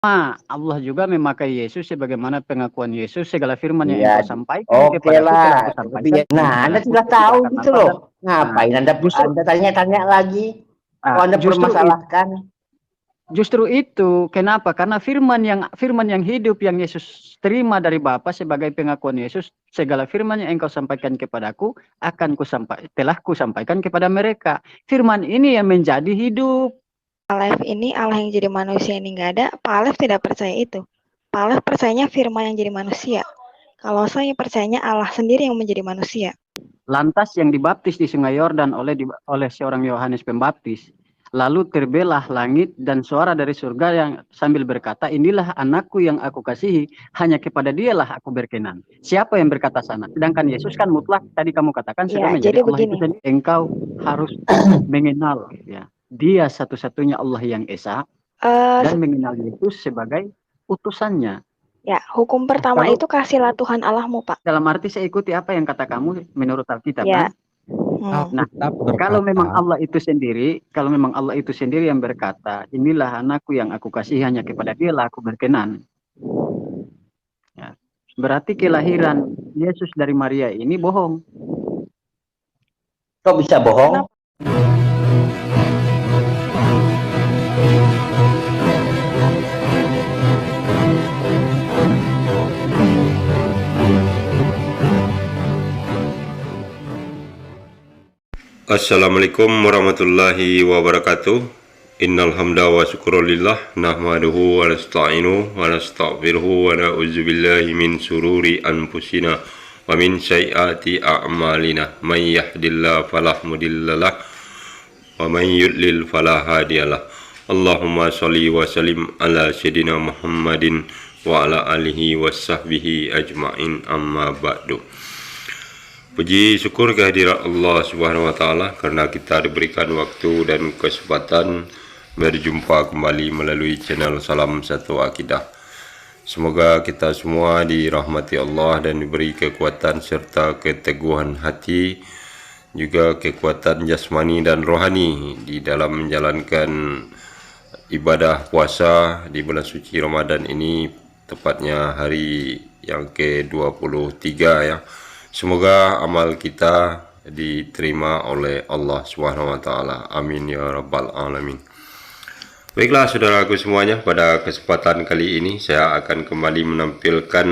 Allah juga memakai Yesus sebagaimana pengakuan Yesus, segala firman yang Iya, engkau sampaikan oke kepadaku telah lah. aku sampaikan Nah, Anda kepadaku sudah tidak tahu akan gitu apa loh. dan Ngapain justru Anda tanya-tanya lagi? Kok Anda justru permasalahkan? justru itu kenapa? Karena firman yang hidup yang Yesus terima dari Bapa sebagai pengakuan Yesus, segala firman yang engkau sampaikan kepadaku telah kusampaikan kepada mereka. Firman ini yang menjadi hidup. Alef ini Allah yang jadi manusia ini nggak ada, Pak Alef tidak percaya itu. Pak Alef percayanya firman yang jadi manusia. Kalau saya percayanya Allah sendiri yang menjadi manusia. Lantas yang dibaptis di Sungai Yordan oleh seorang Yohanes Pembaptis, lalu terbelah langit dan suara dari surga yang sambil berkata, inilah anakku yang aku kasihi, hanya kepada dialah aku berkenan. Siapa yang berkata sana? Sedangkan Yesus kan mutlak, tadi kamu katakan sudah menjadi jadi Allah begini. itu sendiri. Engkau harus mengenal ya, dia satu-satunya Allah yang Esa dan mengenal Yesus sebagai utusannya. Ya, hukum pertama Kalau itu kasihlah Tuhan Allahmu, Pak. dalam arti saya ikuti apa yang kata kamu menurut Alkitab Ya. kan? Nah, kalau memang Allah itu sendiri yang berkata, inilah anakku yang aku kasih, hanya kepada dialah aku berkenan. Ya. Berarti kelahiran Yesus dari Maria ini bohong. Kok bisa bohong? Assalamualaikum warahmatullahi wabarakatuh. Innal hamda wa syukrulillah nahmaduhu wa nasta'inu wa nastaghfiruhu wa na'udzu billahi min sururi anfusina wa min sayyiati a'malina. May yahdihillahu fala mudhillalah wa may yudlil fala hadiyalah. Allahumma shalli wa sallim ala sayyidina Muhammadin wa ala alihi wa sahbihi ajma'in, amma ba'du. Puji syukur kehadirat Allah Subhanahu wa taala karena kita diberikan waktu dan kesempatan berjumpa kembali melalui channel Salam Satu Akidah. Semoga kita semua dirahmati Allah dan diberi kekuatan serta keteguhan hati, juga kekuatan jasmani dan rohani di dalam menjalankan ibadah puasa di bulan suci Ramadan ini, tepatnya hari yang ke-23 ya. Semoga amal kita diterima oleh Allah Subhanahu wa taala. Amin ya rabbal alamin. Baiklah saudaraku semuanya, pada kesempatan kali ini saya akan kembali menampilkan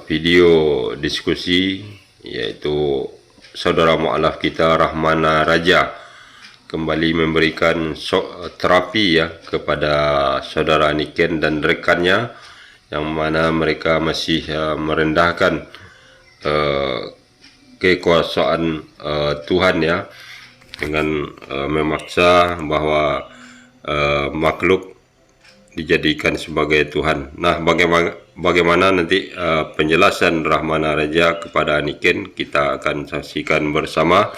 video diskusi, yaitu saudara mu'alaf kita Rahmana Raja kembali memberikan terapi ya kepada saudara Niken dan rekannya, yang mana mereka masih merendahkan kekuasaan Tuhan ya, dengan memaksa bahwa makhluk dijadikan sebagai Tuhan. Nah, bagaimana nanti penjelasan Rahmana Raja kepada Niken, kita akan saksikan bersama.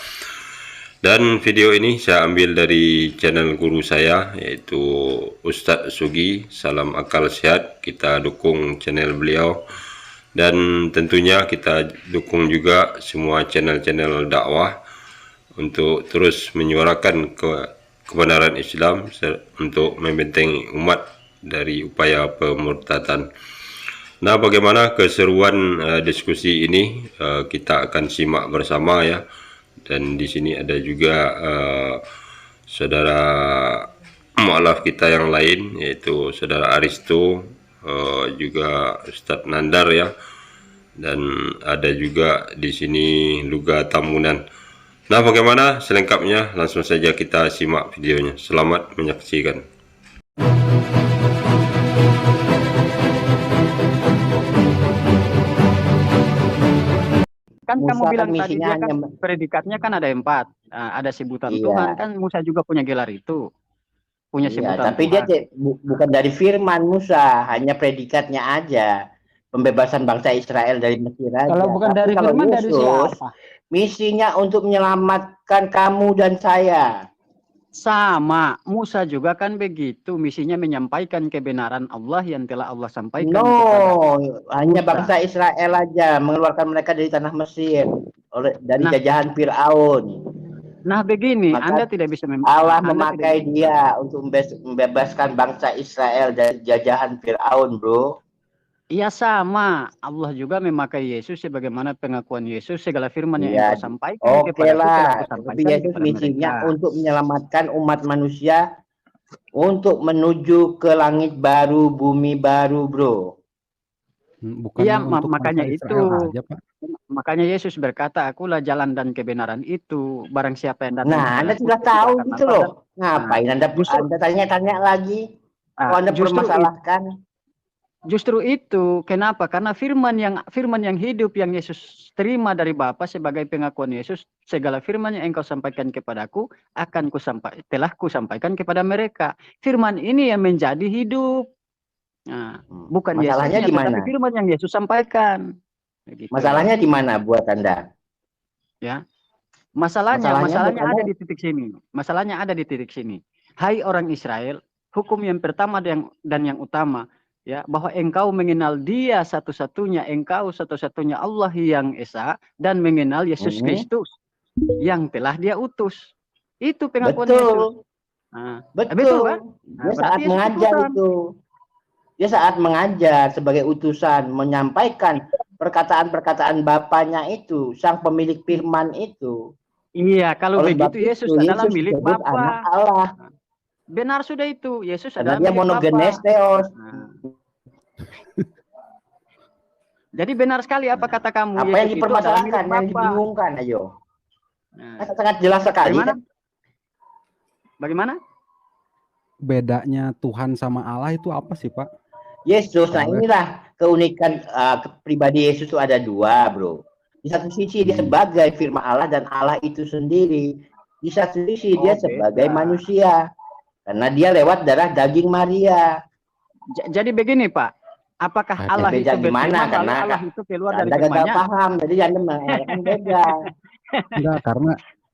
Dan video ini saya ambil dari channel guru saya, yaitu Ustadz Sugi. Salam Akal Sehat, kita dukung channel beliau. Dan tentunya kita dukung juga semua channel-channel dakwah untuk terus menyuarakan kebenaran Islam untuk membentengi umat dari upaya pemurtadan. Nah, bagaimana keseruan diskusi ini kita akan simak bersama ya. Dan di sini ada juga saudara mu'alaf kita yang lain, yaitu saudara Aristo, juga Ustadz Nandar ya, dan ada juga di sini Luga Tamunan. Nah, bagaimana selengkapnya? Langsung saja kita simak videonya. Selamat menyaksikan. Kan Musa kamu bilang kan tadi dia kan predikatnya kan ada 4, ada sebutan Tuhan, kan Musa juga punya gelar itu. Punya sebutan tapi Tuhan. dia bukan dari firman Musa, hanya predikatnya aja, pembebasan bangsa Israel dari Mesir aja. Kalau bukan dari firman, dari siapa? Misinya untuk menyelamatkan kamu dan saya. Sama, Musa juga kan begitu, misinya menyampaikan kebenaran Allah yang telah Allah sampaikan. Hanya bangsa Israel aja, mengeluarkan mereka dari tanah Mesir dari jajahan Firaun. Nah, begini, Maka Anda tidak bisa Allah Anda tidak memakai dia untuk membebaskan bangsa Israel dari jajahan Fir'aun, bro. Iya sama, Allah juga memakai Yesus sebagaimana pengakuan Yesus segala firman yang Iya, engkau sampaikan oke kepadaku telah lah. Tapi kusampaikan Yesus kepada misinya mereka. untuk menyelamatkan umat manusia untuk menuju ke langit baru, bumi baru, bro. Bukannya Iya, untuk makanya bangsa Israel itu. aja, Pak. Makanya Yesus berkata, akulah jalan dan kebenaran itu. Barang siapa yang datang Nah, Anda kepadaku sudah tidak tahu akan gitu apa loh. dan Ngapain justru Anda tanya-tanya lagi? Kok Anda justru permasalahkan? Justru itu, kenapa? Karena firman yang hidup yang Yesus terima dari Bapa sebagai pengakuan Yesus, segala firman yang engkau sampaikan kepadaku telah kusampaikan kepada mereka. Firman ini yang menjadi hidup. Nah, bukan Masalahnya Yesusnya, di tetapi mana? firman yang Yesus sampaikan. Begitu. Masalahnya di mana buat Anda? Ya. Masalahnya Masalahnya ada di titik sini. Masalahnya ada di titik sini. Hai orang Israel, hukum yang pertama dan yang utama, ya, bahwa engkau mengenal Dia satu-satunya, engkau satu-satunya Allah yang Esa, dan mengenal Yesus Kristus yang telah Dia utus. Itu pengakuan Yesus. Nah, betul kan? Nah, Dia saat mengajar itu. Dia saat mengajar sebagai utusan menyampaikan perkataan-perkataan Bapaknya itu, sang pemilik firman itu. Iya, kalau Oleh begitu Yesus adalah milik disebut Bapa. anak Allah. Benar sudah itu, Yesus Karena adalah dia milik monogenes Bapa. theos. Jadi benar sekali apa kata kamu. Apa Yesus yang dipermasalahkan, itu yang dibingungkan, ayo. Sangat jelas sekali. Bagaimana? Bagaimana? Bedanya Tuhan sama Allah itu apa sih, Pak? Yesus, nah inilah keunikan pribadi Yesus itu ada dua, bro. Di satu sisi dia sebagai firman Allah dan Allah itu sendiri. Di satu sisi dia sebagai manusia. Karena dia lewat darah daging Maria. Jadi begini, Pak. Apakah Allah beda itu gimana? berfirman, Karena Allah itu keluar dari Anda gagal firman-Nya? paham, jadi Anda mengatakan beda. Enggak,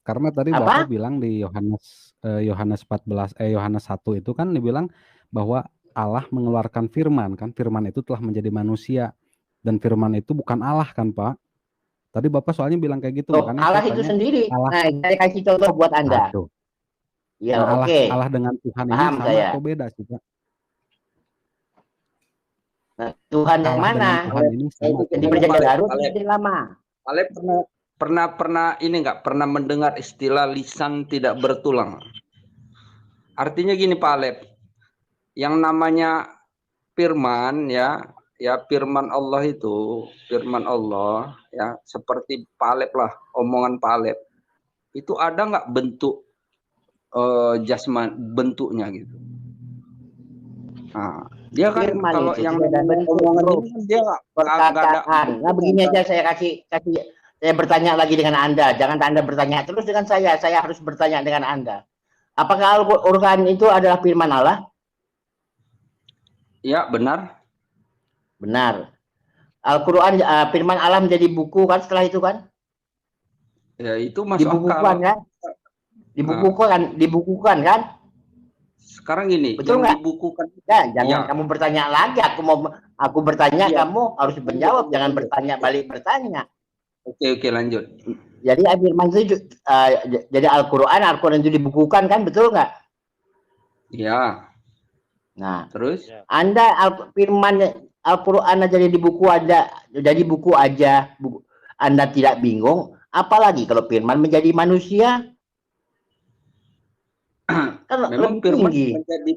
karena tadi Bapak bilang di Yohanes 1 itu kan dibilang bahwa Allah mengeluarkan firman kan, firman itu telah menjadi manusia dan firman itu bukan Allah kan, Pak. Tadi Bapak soalnya bilang kayak gitu, makanya Allah saya itu tanya, sendiri. Allah. Nah, saya kasih contoh buat Anda. Ya, nah, oke. Allah dengan Tuhan paham ini sama saya. atau beda sih, Pak? Nah, Tuhan yang Allah mana? Tuhan ini sama di perjanjian baru atau lama? Alep pernah ini nggak pernah mendengar istilah lisan tidak bertulang? Artinya gini Pak Alep, yang namanya firman ya firman Allah itu, firman Allah ya seperti Pak Alep lah, omongan Pak Alep. Itu ada nggak bentuk jasman bentuknya gitu? Nah, dia kan firman kalau itu yang omongan ini dia perkataan. Nah, begini aja saya saya bertanya lagi dengan Anda. Jangan Anda bertanya terus dengan saya harus bertanya dengan Anda. Apakah Al-Qur'an itu adalah firman Allah? Ya, benar. Benar. Al-Qur'an firman Allah menjadi buku kan setelah itu kan? Ya, itu masuk dibukukan akal. Kan? Dibukukan kan? Sekarang gini, betul yang nggak? dibukukan. Ya, jangan kamu bertanya lagi. Aku bertanya, kamu harus menjawab. Jangan balik bertanya. Oke, lanjut. Jadi firman itu jadi Al-Qur'an itu dibukukan kan, betul nggak? Ya. Nah, terus Anda firman Al-Qur'an jadi di buku jadi buku aja, Anda tidak bingung, apalagi kalau firman menjadi manusia? Kan memang firman menjadi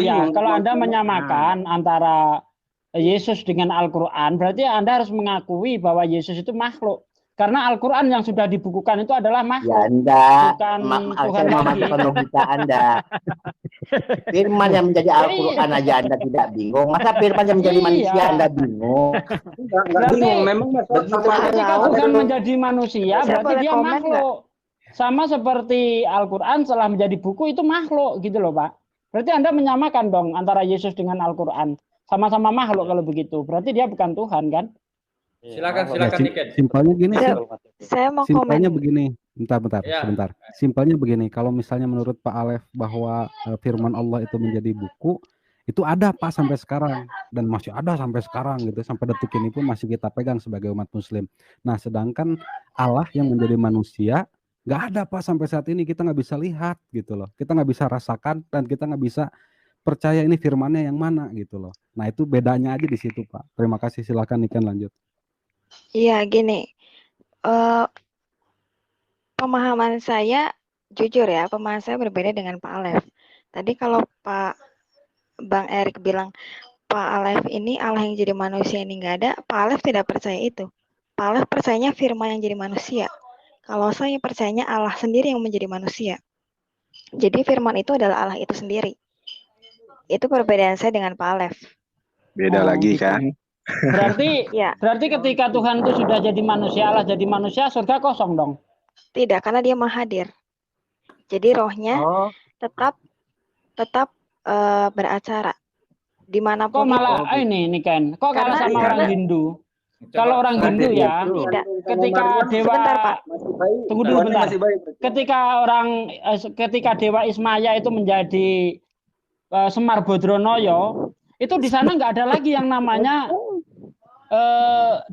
ya, kalau Anda menyamakan antara Yesus dengan Al-Qur'an, berarti Anda harus mengakui bahwa Yesus itu makhluk. Karena Al-Qur'an yang sudah dibukukan itu adalah makhluk. Ya, Anda bukan Tuhan memasukkan logika Anda. Firman yang menjadi Al-Qur'an aja Anda tidak bingung. Masa firman yang menjadi manusia Anda bingung? Enggak bingung, memang ketika Tuhan menjadi manusia berarti dia makhluk. Sama seperti Al-Qur'an setelah menjadi buku itu makhluk gitu loh, Pak. Berarti Anda menyamakan dong antara Yesus dengan Al-Qur'an. Sama-sama makhluk kalau begitu. Berarti dia bukan Tuhan kan? Silakan Niken. Simpelnya gini. Saya mau simpelnya komen. Begini. Sebentar. Simpelnya begini, kalau misalnya menurut Pak Alef bahwa firman Allah itu menjadi buku, itu ada Pak sampai sekarang dan masih ada sampai sekarang gitu, sampai detik ini pun masih kita pegang sebagai umat muslim. Nah, sedangkan Allah yang menjadi manusia Nggak ada Pak sampai saat ini, kita nggak bisa lihat gitu loh. Kita nggak bisa rasakan dan kita nggak bisa percaya ini firmannya yang mana gitu loh. Nah itu bedanya aja di situ Pak. Terima kasih, silakan Niken lanjut. Iya gini, pemahaman saya jujur ya, pemahaman saya berbeda dengan Pak Alef. Tadi kalau Bang Erik bilang Pak Alef ini Allah yang jadi manusia ini nggak ada, Pak Alef tidak percaya itu. Pak Alef percayanya firman yang jadi manusia. Kalau saya percayanya Allah sendiri yang menjadi manusia. Jadi firman itu adalah Allah itu sendiri. Itu perbedaan saya dengan Pak Alef. Beda lagi gitu. kan? Berarti Ya. berarti ketika Tuhan itu sudah jadi manusia, Allah jadi manusia, surga kosong dong. Tidak, karena dia maha hadir. Jadi rohnya tetap beracara dimanapun. Kok malah ini Ken? Kok kalah sama orang Hindu? Kalau orang Hindu ya, ketika dewa, sebentar Pak, tunggu dulu bentar. Ketika dewa Ismaya itu menjadi Semar Bodronoyo, itu di sana nggak ada lagi yang namanya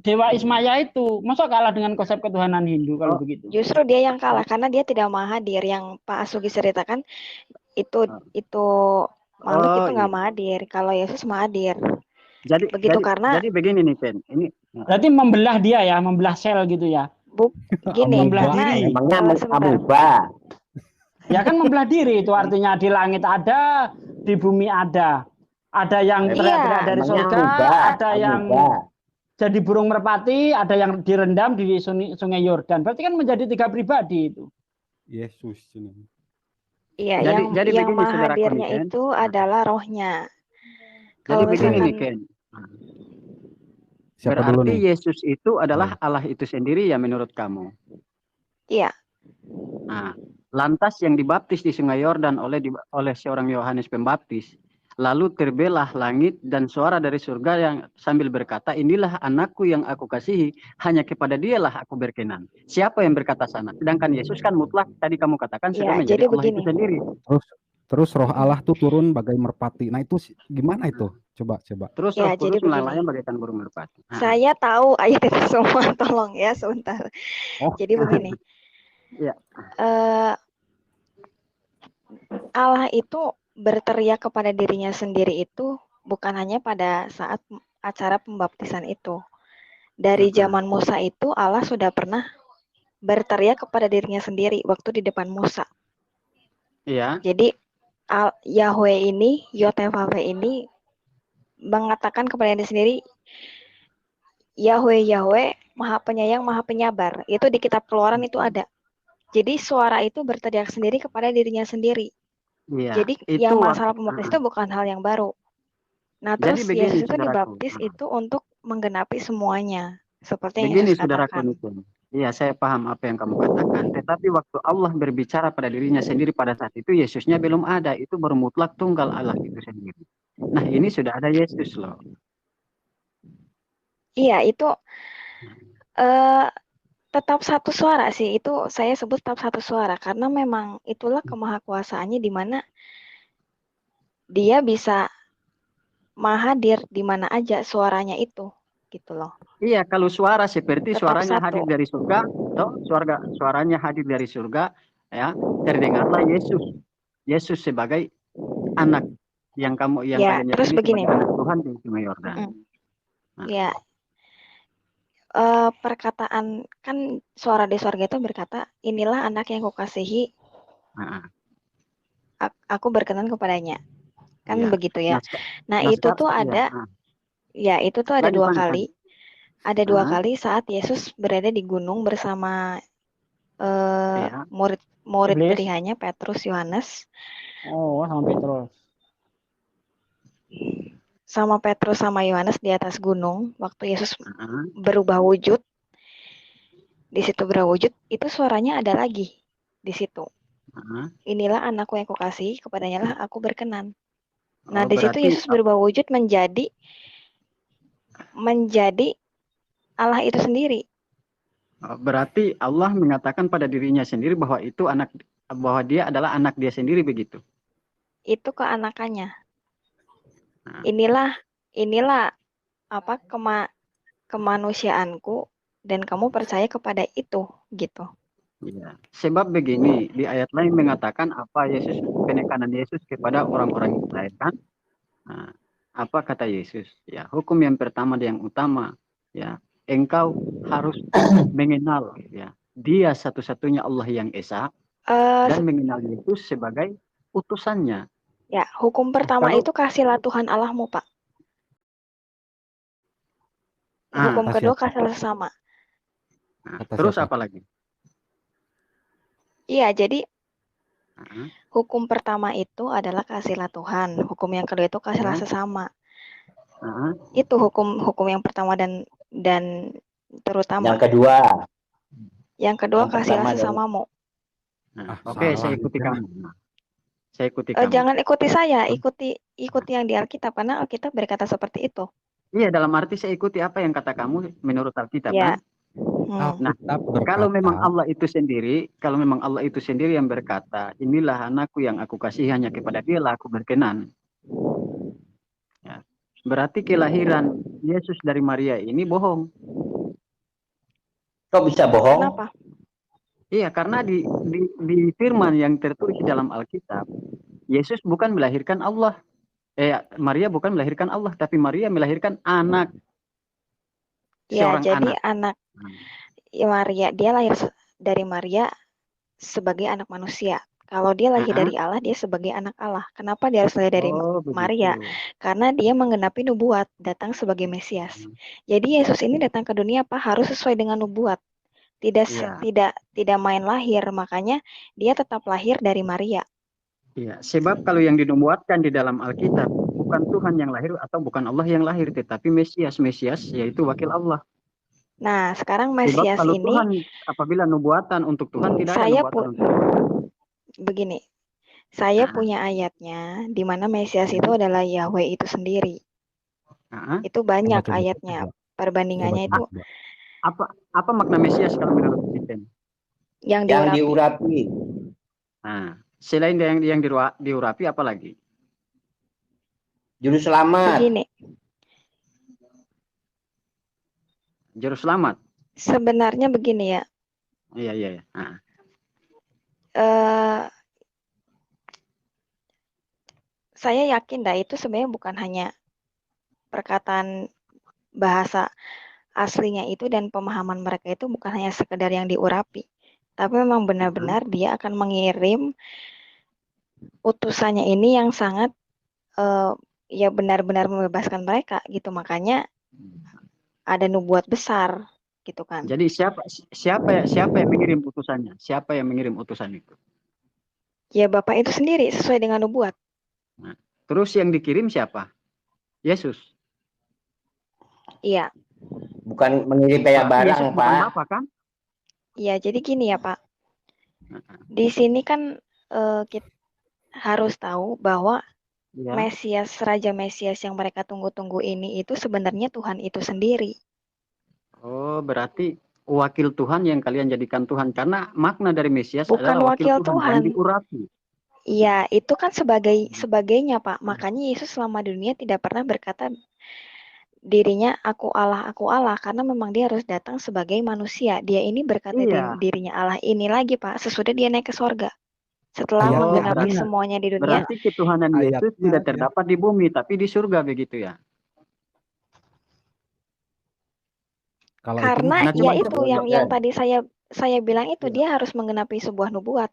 dewa Ismaya itu. Masa kalah dengan konsep ketuhanan Hindu kalau begitu? Justru dia yang kalah karena dia tidak maha hadir. Yang Pak Asugi ceritakan itu makhluk itu nggak maha hadir. Kalau Yesus maha hadir. Jadi begini nih Ken, ini berarti membelah dia ya, membelah sel gitu ya. Gini, membelah diri. Ya kan membelah diri itu artinya di langit ada, di bumi ada. Ada yang teriak-teriak dari surga, ada yang jadi burung merpati, ada yang direndam di Sungai Yordan. Berarti kan menjadi 3 pribadi itu. Yesus. Iya, yang maha hadirnya itu adalah rohnya. Jadi begini nih Ken. Berarti Yesus itu adalah Allah itu sendiri ya menurut kamu? Iya. Nah, lantas yang dibaptis di Sungai Yordan oleh seorang Yohanes Pembaptis, lalu terbelah langit dan suara dari surga yang sambil berkata, inilah anakku yang aku kasihi, hanya kepada dialah aku berkenan. Siapa yang berkata sana? Sedangkan Yesus kan mutlak, tadi kamu katakan sudah menjadi Allah itu sendiri. Terus roh Allah tuh turun bagai merpati. Nah itu gimana itu? Coba. Terus roh kudus melayang bagaikan burung merpati. Nah. Saya tahu ayat itu semua, tolong ya sebentar. Jadi begini. Allah itu berteriak kepada dirinya sendiri itu bukan hanya pada saat acara pembaptisan itu. Dari zaman Musa itu Allah sudah pernah berteriak kepada dirinya sendiri waktu di depan Musa. Iya. Jadi Yahweh ini, Yotevave ini mengatakan kepada diri sendiri, Yahweh, Maha Penyayang, Maha Penyabar. Itu di kitab Keluaran itu ada. Jadi suara itu berteriak sendiri kepada dirinya sendiri. Iya, jadi yang masalah pembaptis itu bukan hal yang baru. Nah terus Yesus itu dibaptis itu untuk menggenapi semuanya. Seperti yang Yesus katakan. Iya, saya paham apa yang kamu katakan. Tetapi waktu Allah berbicara pada dirinya sendiri pada saat itu, Yesusnya belum ada. Itu baru mutlak tunggal Allah itu sendiri. Nah, ini sudah ada Yesus loh. Iya, itu tetap satu suara sih. Itu saya sebut tetap satu suara. Karena memang itulah kemahakuasaannya di mana dia bisa maha hadir di mana aja suaranya itu. Gitu loh. Iya, kalau suara seperti suaranya hadir dari surga, suaranya hadir dari surga, ya terdengarlah Yesus sebagai anak yang kalian terus begini, anak Tuhan di Sungai Yordan. Ya, perkataan kan suara di surga itu berkata, inilah anak yang kukasihi, aku berkenan kepadanya, kan begitu ya. Nah itu tuh ada. Ya, itu tuh ada dua kali. Ada dua kali saat Yesus berada di gunung bersama murid pilihannya Petrus, Yohanes. Oh, sama Petrus. Sama Petrus sama Yohanes di atas gunung waktu Yesus berubah wujud. Di situ berubah wujud, itu suaranya ada lagi di situ. Inilah anakku yang kukasihi, kepadanya lah aku berkenan. Nah, di situ Yesus berubah wujud menjadi Allah itu sendiri. Berarti Allah mengatakan pada dirinya sendiri bahwa dia adalah anak dia sendiri begitu. Itu keanakannya. Inilah kemanusiaanku dan kamu percaya kepada itu gitu. Ya, sebab begini, di ayat lain mengatakan apa Yesus, penekanan Yesus kepada orang-orang Israel kan? Nah, apa kata Yesus? Ya, hukum yang pertama dan yang utama, ya, engkau harus mengenal, ya, Dia satu-satunya Allah yang esa dan mengenal Yesus sebagai utusannya. Ya, hukum pertama Kalau itu kasihlah Tuhan Allahmu, Pak. Hukum kedua kasihlah sesama. Nah, terus apa lagi? Iya, jadi hukum pertama itu adalah kasihlah Tuhan. Hukum yang kedua itu kasihlah sesama. Itu hukum yang pertama dan terutama. Yang kedua kasihlah sesamamu. Oke, saya ikuti kamu. Saya ikuti kamu. Jangan ikuti saya, ikuti yang di Alkitab karena Alkitab berkata seperti itu. Iya, dalam arti saya ikuti apa yang kata kamu menurut Alkitab kan? Nah, kalau memang Allah itu sendiri yang berkata, inilah anakku yang aku kasih, hanya kepada Dialah aku berkenan. Ya. Berarti kelahiran Yesus dari Maria ini bohong. Kok bisa bohong? Kenapa? Iya, karena di firman yang tertulis dalam Alkitab, Yesus bukan melahirkan Allah. Maria bukan melahirkan Allah, tapi Maria melahirkan anak. Ya, jadi anak. Maria, dia lahir dari Maria sebagai anak manusia. Kalau dia lahir dari Allah, dia sebagai anak Allah. Kenapa dia harus lahir dari Maria? Karena dia menggenapi nubuat, datang sebagai Mesias. Jadi Yesus ini datang ke dunia harus sesuai dengan nubuat. Tidak main lahir, makanya dia tetap lahir dari Maria. Iya, sebab kalau yang dinubuatkan di dalam Alkitab bukan Tuhan yang lahir atau bukan Allah yang lahir, tetapi Mesias yaitu wakil Allah. Nah, sekarang Mesias kalau ini Tuhan apabila nubuatan untuk Tuhan tidak ada nubuatan untuk Tuhan. Begini, saya punya ayatnya di mana Mesias itu adalah Yahweh itu sendiri. Itu banyak ayatnya. Perbandingannya itu. Apa makna Mesias kalau menurut Kristen? Yang diurapi. Nah, selain yang diurapi apa lagi? Juru selamat. Begini. Juru selamat. Sebenarnya begini ya. Iya. Saya yakin itu sebenarnya bukan hanya perkataan bahasa aslinya itu dan pemahaman mereka itu bukan hanya sekedar yang diurapi, tapi memang benar-benar dia akan mengirim utusannya ini yang sangat ya benar-benar membebaskan mereka gitu. Makanya ada nubuat besar gitu kan. Jadi siapa yang mengirim utusannya? Siapa yang mengirim utusan itu? Ya Bapak itu sendiri sesuai dengan nubuat. Nah, terus yang dikirim siapa? Yesus. Iya. Bukan mengirim kayak barang, Yesus Pak. Bapak kan? Iya, jadi gini ya Pak. Di sini kan kita harus tahu bahwa Mesias, Raja Mesias yang mereka tunggu-tunggu ini itu sebenarnya Tuhan itu sendiri. Oh, berarti wakil Tuhan yang kalian jadikan Tuhan, karena makna dari Mesias bukan adalah wakil Tuhan yang diurapi. Iya, itu kan sebagainya Pak. Makanya Yesus selama dunia tidak pernah berkata dirinya aku Allah, karena memang dia harus datang sebagai manusia. Dia ini berkata dirinya Allah ini lagi Pak, sesudah dia naik ke sorga. Setelah menggenapi semuanya di dunia. Berarti ketuhanan Yesus tidak terdapat di bumi, tapi di surga begitu ya? Karena ya itu yang tadi saya bilang itu dia harus menggenapi sebuah nubuat.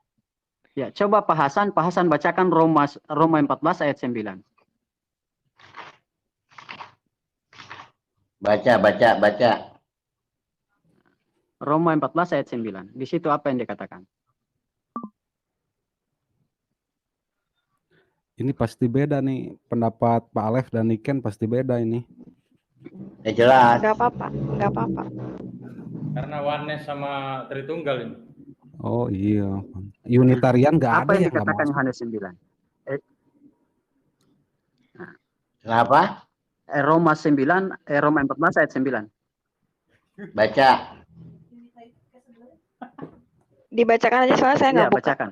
Ya, coba Pak Hasan bacakan Roma 14 ayat 9. Baca. Roma 14 ayat 9. Di situ apa yang dikatakan? Ini pasti beda nih, pendapat Pak Alef dan Niken pasti beda ini. Ya jelas. Enggak apa-apa. Karena oneness sama Tritunggal ini. Oh iya. Unitarian nggak ada apa yang dikatakan Yohanes 9? Kenapa? Roma 14 ayat 9. Baca. Dibacakan aja soalnya saya nggak buka. Bacakan.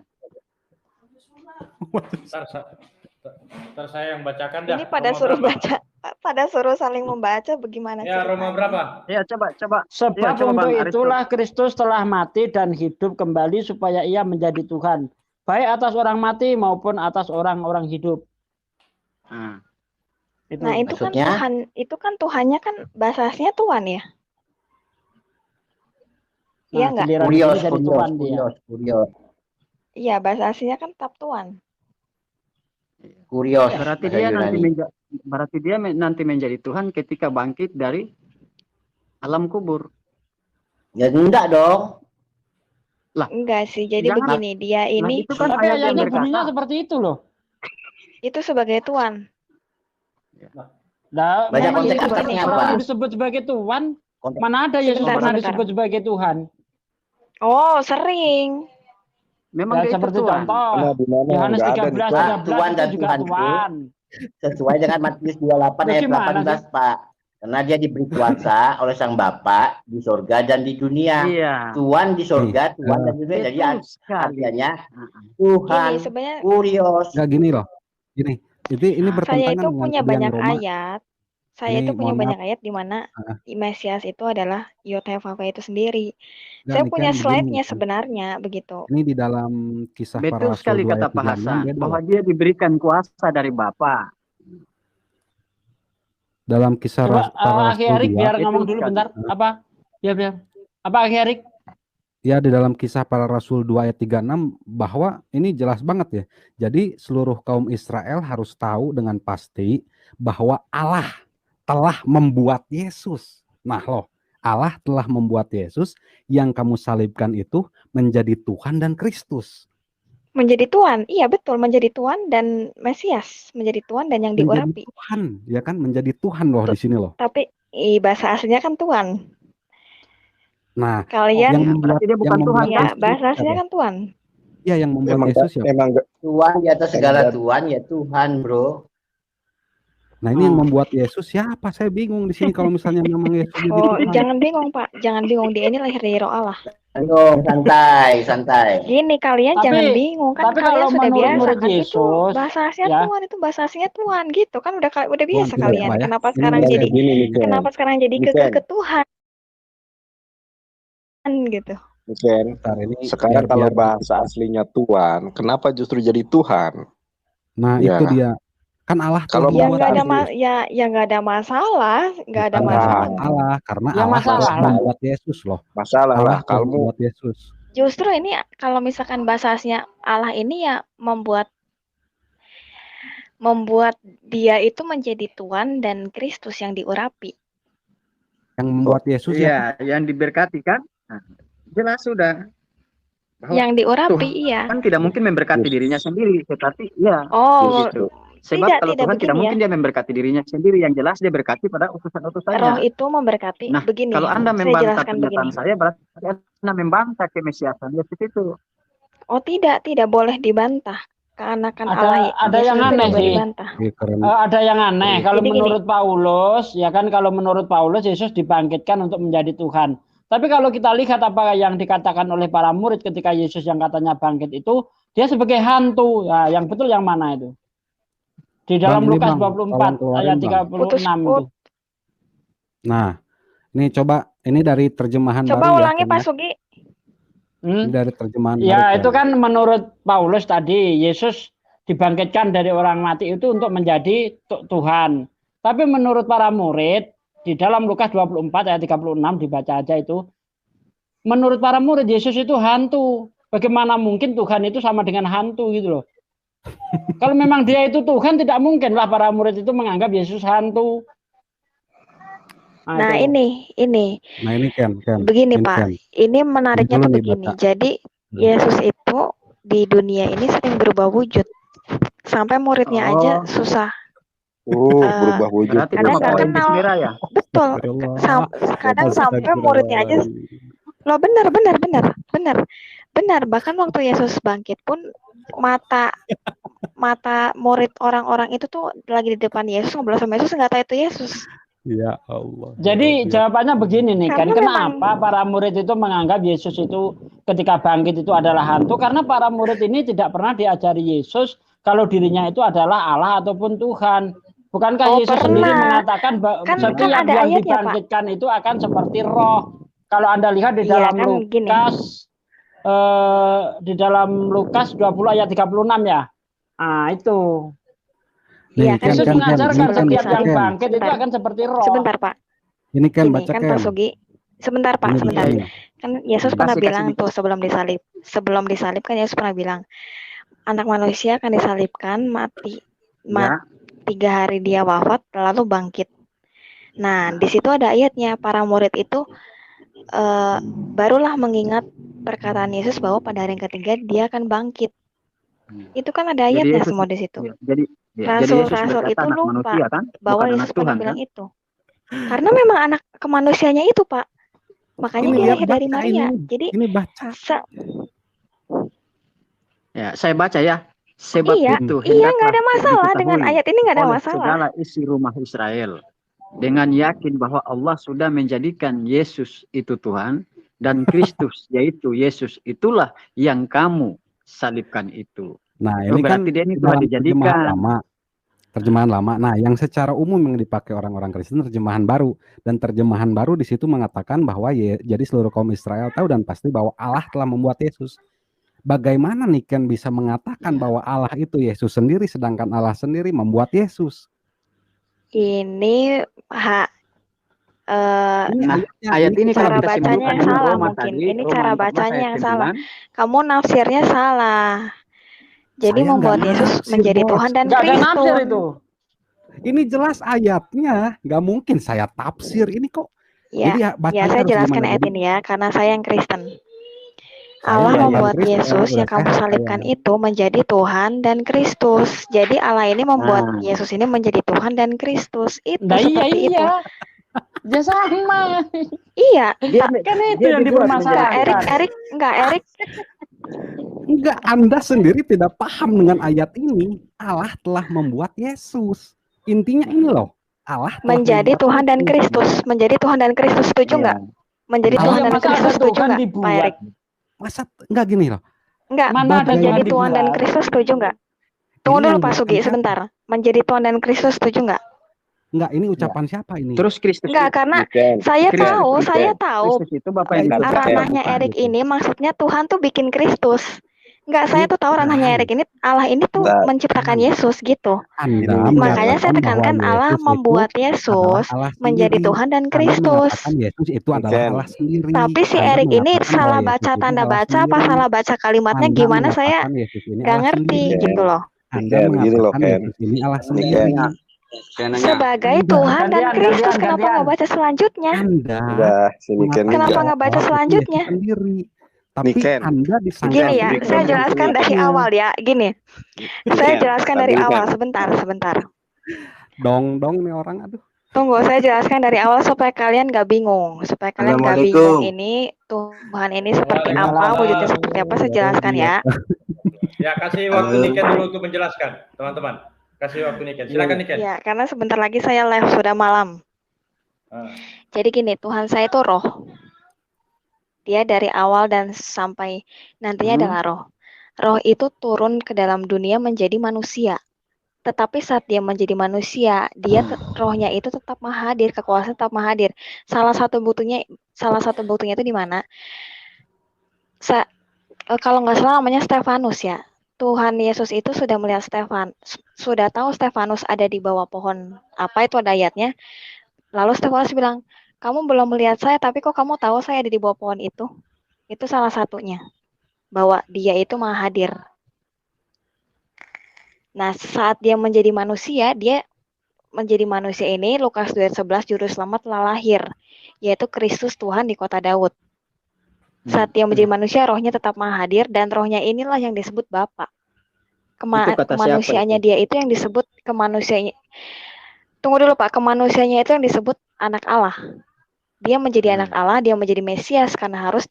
Ntar saya yang bacakan dah. Ini pada Roma suruh berapa? baca, pada suruh saling membaca bagaimana Ya, Roma ceritanya? berapa? Ya, coba. Sebab Ya, coba untuk Bang Aristo. itulah Kristus telah mati dan hidup kembali supaya ia menjadi Tuhan, baik atas orang mati maupun atas orang-orang hidup. Itu. Nah, itu Maksudnya? kan Tuhan, itu kan Tuhannya kan bahasa aslinya Tuhan ya? Iya Nah, nggak? giliran di sini jadi Tuhan dia. Kurios. Iya, bahasa aslinya kan tetap Tuhan. Kurios. Berarti bahasa dia nanti Yunani. nanti menjadi Tuhan ketika bangkit dari alam kubur. Ya enggak dong. Lah, Enggak sih, jadi jangan- begini, dia ini itu kan Tapi ayat yang ayatnya berkata. bunyinya seperti itu loh. itu sebagai Tuhan. Nah, Baca memang konteks Yesus atasnya pernah apa? disebut sebagai Tuhan. Konteks. Mana ada Yesus Sebentar, pernah sebentar. disebut sebagai Tuhan? Oh, sering. Memang Ya, dia itu seperti Tuhan. contoh Di mana Yohanes nggak ada 13 nih, 13 Tuhan itu dan juga Tuhan itu Tuhan. Sesuai dengan Matius 28 ayat Gimana 18, Pak. Karena dia diberi kuasa oleh Sang Bapa di sorga dan di dunia. Iya. Tuhan di sorga, Tuhan dan di dunia. Jadi Betul sekali. artinya Tuhan, Gini, sebenarnya kurios. Enggak gini loh. Gini. Ini saya bertentangan itu dengan punya yang banyak Roma. ayat. Saya Ini itu punya mohon banyak ayat di mana Mesias itu adalah Yod-Heh-Vav-Vah itu sendiri. Enggak, Saya nih punya kan begini, slide-nya kan. sebenarnya begitu. Ini di dalam kisah para Betul rasul sekali 2 kata ayat Pak 36 Hasan beda bahwa loh. dia diberikan kuasa dari Bapa. Dalam kisah Coba para Aki rasul Erik 2 biar Itu ngomong dulu sekali. bentar. Apa? Biar. Apa Aki Erik? ya di dalam kisah para rasul 2 ayat 36 bahwa ini jelas banget ya. Jadi seluruh kaum Israel harus tahu dengan pasti bahwa Allah telah membuat Yesus. Nah loh, Allah telah membuat Yesus yang kamu salibkan itu menjadi Tuhan dan Kristus. Menjadi Tuhan, iya betul, menjadi Tuhan dan Mesias, menjadi Tuhan dan yang Menjadi diurapi. Tuhan, ya kan? Menjadi Tuhan loh di sini loh. Tapi bahasa aslinya kan Tuhan. Nah, Kalian, yang membuat berarti dia bukan Tuhan, ya Yesus bahasa aslinya siapa? kan Tuhan. Ya, yang membuat Emang Yesus siapa? emang nggak- Tuhan di atas segala Emang- Tuhan, ya Tuhan, bro. Nah, ini yang membuat Yesus siapa? Saya bingung di sini kalau misalnya memang Yesus jadi Oh, Tuhan. jangan bingung Pak, jangan bingung, dia ini lahir dari Roh Allah. Ayo, santai. Gini kalian Tapi- jangan bingung kan, tapi kalian kalau sudah menurut biasa murid kan itu Yesus, bahasa aslinya ya. Tuhan, itu bahasa aslinya Tuhan gitu kan, udah biasa tidak, kalian. Pak, ya. Kenapa Ini sekarang memang jadi kayak gini nih, Ken. kenapa sekarang jadi Ini, ke Ken. Tuhan gitu. Ken, Bentar, ini sekarang kalau biar- bahasa aslinya Tuhan, kenapa justru jadi Tuhan? Nah, Ya. itu dia. Kan Allah Kalau telah Ya membuat nggak ada Yesus. ya nggak ada masalah, nggak ada Bukan masalah. masalah, karena Ya, Allah masalah telah lah. membuat Yesus loh. Masalah Allah lah telah kalau membuat Yesus. Justru ini kalau misalkan bahasa aslinya Allah ini ya membuat dia itu menjadi Tuhan dan Kristus yang diurapi. Yang membuat Yesus ya. Iya, yang diberkati kan? Nah, jelas sudah. Bahwa Yang diurapi, Tuhan iya. kan tidak mungkin memberkati dirinya sendiri, tetapi ya Oh, gitu. Sebab tidak, kalau tidak Tuhan tidak begini mungkin dia memberkati dirinya sendiri, yang jelas dia berkati pada Roh utusan-utusannya. itu memberkati. Nah, Begini, kalau Anda saya membantah jelaskan pernyataan begini. saya, berarti Anda membantah kemesiasan Yesus itu. Oh tidak boleh dibantah. Keanakan Ada- Allah ada Yesus yang itu aneh tidak boleh sih. dibantah. Iya, keren. Ada yang aneh. Kalau Jadi gini. menurut Paulus, ya kan kalau menurut Paulus Yesus dibangkitkan untuk menjadi Tuhan. Tapi kalau kita lihat apa yang dikatakan oleh para murid ketika Yesus yang katanya bangkit itu, dia sebagai hantu. Ya, yang betul yang mana itu? Di dalam Bang, ini Lukas Bang, 24 tolong ayat keluarin, 36 itu. Nah, ini coba ini dari terjemahan Coba baru ulangi ya. Ken, Pak ya. Sugi. Ini dari terjemahan baru. Ya, Ken. itu kan menurut Paulus tadi, Yesus dibangkitkan dari orang mati itu untuk menjadi Tuhan. Tapi menurut para murid, di dalam Lukas 24 ayat 36 dibaca aja itu, menurut para murid Yesus itu hantu. Bagaimana mungkin Tuhan itu sama dengan hantu gitu loh. Kalau memang dia itu Tuhan, tidak mungkin lah para murid itu menganggap Yesus hantu. Nah, itu. ini. Nah, ini Ken. Begini Ini, Pak, Ken. ini menariknya Dulu tuh nih, begini. Bapak. Jadi Yesus itu di dunia ini sering berubah wujud. Sampai muridnya aja susah. Berubah wujud. Berarti Kadang nama nggak perintis kenal. merah ya? Betul. Astagfirullah. Kadang sampai muridnya aja. Loh benar. Bahkan waktu Yesus bangkit pun mata murid orang-orang itu tuh lagi di depan Yesus ngobrol sama Yesus nggak tahu itu Yesus. Ya Allah. Jadi jawabannya begini nih kan, Karena kenapa para murid itu menganggap Yesus itu ketika bangkit itu adalah hantu? Karena para murid ini tidak pernah diajari Yesus kalau dirinya itu adalah Allah ataupun Tuhan. Bukankah Yesus sendiri mengatakan setiap yang dibangkitkan itu akan seperti roh. Kalau Anda lihat di dalam Lukas 20 ayat 36 ya. Nah, itu. Iya, kan Yesus mengajarkan setiap yang bangkit itu akan seperti roh. Sebentar, Pak. Ini kan baca kan Pak Sugi. Sebentar, Pak, sebentar. Kan Yesus pernah bilang tuh sebelum disalib. Sebelum disalib kan Yesus pernah bilang, anak manusia akan disalibkan, mati 3 hari dia wafat, lalu bangkit. Nah, di situ ada ayatnya, para murid itu barulah mengingat perkataan Yesus bahwa pada hari yang ketiga dia akan bangkit. Itu kan ada ayatnya semua di situ. Rasul-rasul itu lupa manusia, kan? Bahwa Yesus pernah bilang itu. Karena memang anak kemanusianya itu, Pak. Makanya dia lahir dari Maria. Jadi ini baca. Ya, saya baca ya. Sebab itu nggak ada masalah dengan ayat ini, nggak ada masalah. Segala isi rumah Israel dengan yakin bahwa Allah sudah menjadikan Yesus itu Tuhan dan Kristus yaitu Yesus itulah yang kamu salibkan itu. Nah, ini kan dia ini telah dijadikan terjemahan lama. Nah, yang secara umum yang dipakai orang-orang Kristen terjemahan baru, dan terjemahan baru di situ mengatakan bahwa jadi seluruh kaum Israel tahu dan pasti bahwa Allah telah membuat Yesus. Bagaimana Niken bisa mengatakan bahwa Allah itu Yesus sendiri sedangkan Allah sendiri membuat Yesus? Ini ayat ini cara bacanya yang salah mungkin. Ini cara bacanya yang salah. Kamu nafsirnya salah. Jadi membuat Yesus menjadi Tuhan dan Kristus. Ini jelas ayatnya, nggak mungkin saya tafsir. Ini kok? Ya, saya jelaskan ayat ini ya, karena saya yang Kristen. Allah membuat Yesus yang kamu salibkan itu menjadi Tuhan dan Kristus. Jadi Allah ini membuat Yesus ini menjadi Tuhan dan Kristus. Itu seperti itu. Ya sama. Iya. Kan itu yang dipermasalahkan. Erik. Enggak, Anda sendiri tidak paham dengan ayat ini. Allah telah membuat Yesus. Intinya ini loh. Allah menjadi Tuhan dan Kristus. Menjadi Tuhan dan Kristus, setuju nggak? Menjadi Tuhan dan Kristus, setuju nggak, Pak Erik? Masa enggak gini loh? Enggak, menjadi Tuhan dan Kristus, setuju nggak? Tunggu dulu Pak Sugi, sebentar. Menjadi Tuhan dan Kristus, setuju nggak? Enggak, ini ucapan siapa ini? Terus Kristus. Enggak, karena saya tahu ranahnya Erik ini maksudnya Tuhan tuh bikin Kristus. Enggak, saya tuh tahu ranahnya Erik ini, Allah ini tuh menciptakan Yesus gitu. Makanya saya tekankan Allah membuat Yesus menjadi Tuhan dan Kristus. Yesus itu adalah Allah sendiri. Tapi si Erik ini salah baca tanda baca apa salah baca kalimatnya gimana saya nggak ngerti gitu loh. Anda mengatakan Yesus ini Allah sendiri. Sebagai Tuhan dan Kristus, kenapa nggak baca selanjutnya? Kenapa nggak baca selanjutnya? Tapi Anda gini ya, saya jelaskan dari awal ya. Gini, saya jelaskan dari awal. Sebentar. Dong nih orang, aduh. Tunggu, saya jelaskan dari awal supaya kalian nggak bingung. Supaya kalian nggak bingung ini Tuhan ini seperti apa, wujudnya seperti apa, saya jelaskan ya. Ya, kasih waktu Niken dulu untuk menjelaskan, teman-teman. Kasih waktu Niken. Silakan Niken. Ya, karena sebentar lagi saya live, sudah malam. Jadi gini, Tuhan saya itu roh. Dia dari awal dan sampai nantinya adalah roh. Roh itu turun ke dalam dunia menjadi manusia. Tetapi saat dia menjadi manusia, rohnya itu tetap mahadir, kekuasaan tetap mahadir. Salah satu buktinya itu di mana? Kalau nggak salah namanya Stefanus ya. Tuhan Yesus itu sudah melihat sudah tahu Stefanus ada di bawah pohon apa itu ada ayatnya. Lalu Stefanus bilang, kamu belum melihat saya, tapi kok kamu tahu saya ada di bawah pohon itu? Itu salah satunya. Bahwa dia itu maha hadir. Nah, saat dia menjadi manusia ini, Lukas 2:11, Juru Selamat telah lahir. Yaitu Kristus Tuhan di kota Daud. Saat dia menjadi manusia, rohnya tetap maha hadir. Dan rohnya inilah yang disebut Bapa. Kemanusiaannya dia itu yang disebut kemanusiaannya. Tunggu dulu Pak, kemanusiaannya itu yang disebut anak Allah. Dia menjadi anak Allah, dia menjadi Mesias karena harus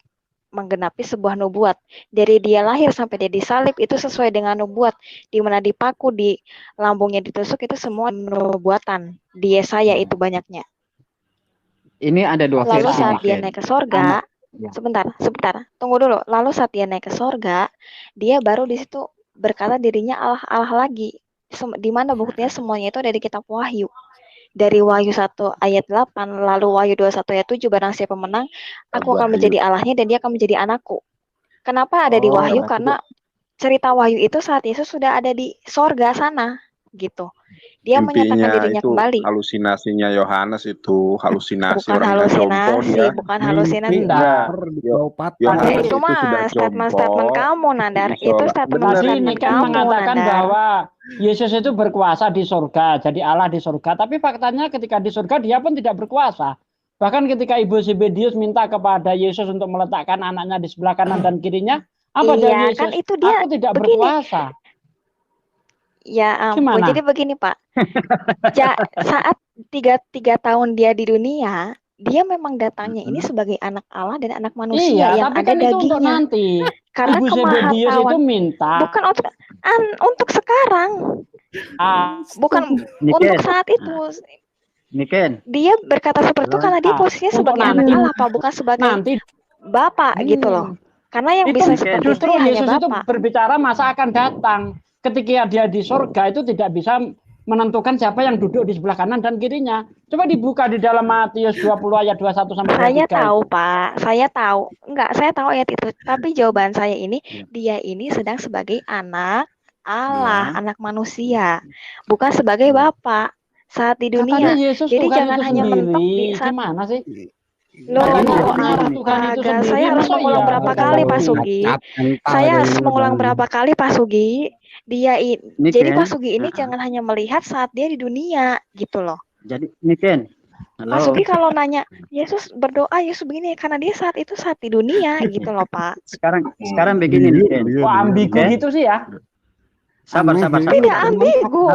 menggenapi sebuah nubuat. Dari dia lahir sampai dia disalib itu sesuai dengan nubuat. Di mana dipaku, di lambungnya ditusuk itu semua nubuatan. Di Yesaya itu banyaknya. Ini ada dua versi. Lalu saat dia naik ke sorga, sebentar. Tunggu dulu. Lalu saat dia naik ke sorga, dia baru di situ berkata dirinya Allah lagi. Di mana buktinya semuanya itu ada di kitab Wahyu. Dari Wahyu 1 ayat 8, lalu Wahyu 21 ayat 7, barang siapa menang, aku akan menjadi Allahnya dan dia akan menjadi anakku. Kenapa ada di Wahyu? Karena cerita Wahyu itu saat Yesus sudah ada di sorga sana, gitu. Dia menyatakan dirinya itu kembali. Halusinasinya Yohanes itu, halusinasi Bukan orang halusinasi, dia. bukan halusinasi. Itu mah statement kamu, Nadar. Itu statement kan kamu, mengatakan Nadar. bahwa Yesus itu berkuasa di surga, jadi Allah di surga. Tapi faktanya ketika di surga dia pun tidak berkuasa. Bahkan ketika Ibu Zebedius minta kepada Yesus untuk meletakkan anaknya di sebelah kanan dan kirinya, apa dari Yesus? Kan itu dia aku tidak begini. Berkuasa. Ya ampun, jadi begini Pak. Saat tiga tahun dia di dunia, dia memang datangnya ini sebagai anak Allah dan anak manusia yang tapi ada kan itu dagingnya. untuk nanti. Karena Ibu Zebedius itu minta. Bukan untuk sekarang. Bukan untuk saat itu. Dia berkata seperti itu karena dia posisinya sebagai anak Allah, Pak, bukan sebagai Bapak gitu loh. Karena yang bisa seperti justru itu Yesus hanya itu Bapak. berbicara masa akan datang. Ketika dia di surga itu tidak bisa menentukan siapa yang duduk di sebelah kanan dan kirinya. Coba dibuka di dalam Matius 20 ayat 21 sampai 23. Saya tahu, Pak. Saya tahu. Enggak, saya tahu ayat itu. Tapi jawaban saya ini, dia ini sedang sebagai anak Allah, anak manusia, bukan sebagai Bapak saat di dunia. Jadi jangan hanya mentok di saat gimana sih? Loh, saya harus mengulang berapa kali Pak Sugi? Saya harus mengulang berapa kali Pak Sugi? Jadi Pak Sugi ini jangan hanya melihat saat dia di dunia gitu loh. Jadi Niken, Pak Sugi kalau nanya Yesus berdoa Yesus begini karena dia saat itu saat di dunia gitu loh Pak. Sekarang begini Niken. Wah, ambigu gitu sih ya. Sabar. Tidak ambigu.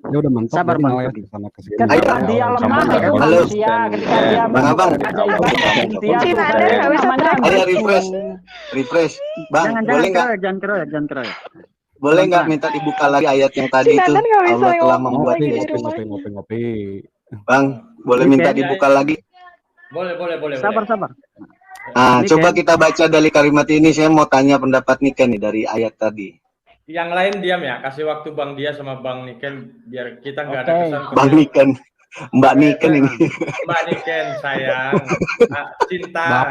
Dia udah mentok. Sabar Bang. Ketika dia lemah itu manusia, ketika dia refresh. Bang, boleh nggak? Jangan keroy. Boleh nggak minta dibuka lagi ayat yang tadi itu? Allah telah membuat ngopi. Bang, boleh minta dibuka lagi? Boleh. Sabar. Coba kita baca dari kalimat ini. Saya mau tanya pendapat Niken nih dari ayat tadi. Yang lain diam ya, kasih waktu Bang Dia sama Bang Niken biar kita nggak ada kesan. Bang Niken, Mbak Niken ini. Mbak Niken sayang, cinta.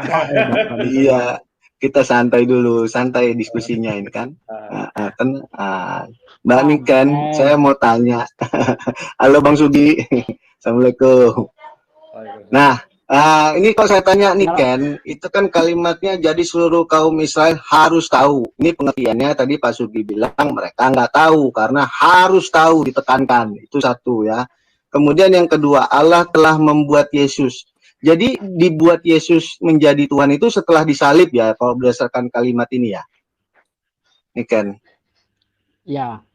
Iya, kita santai dulu, santai diskusinya ini kan. Mbak Niken, saya mau tanya. Halo Bang Sugi, assalamualaikum. Nah. Ini kalau saya tanya nih Ken, itu kan kalimatnya jadi seluruh kaum Israel harus tahu. Ini pengertiannya tadi Pak Sugi bilang mereka nggak tahu karena harus tahu ditekankan. Itu satu ya. Kemudian yang kedua, Allah telah membuat Yesus. Jadi dibuat Yesus menjadi Tuhan itu setelah disalib ya, kalau berdasarkan kalimat ini ya. Ini Ken. Ya.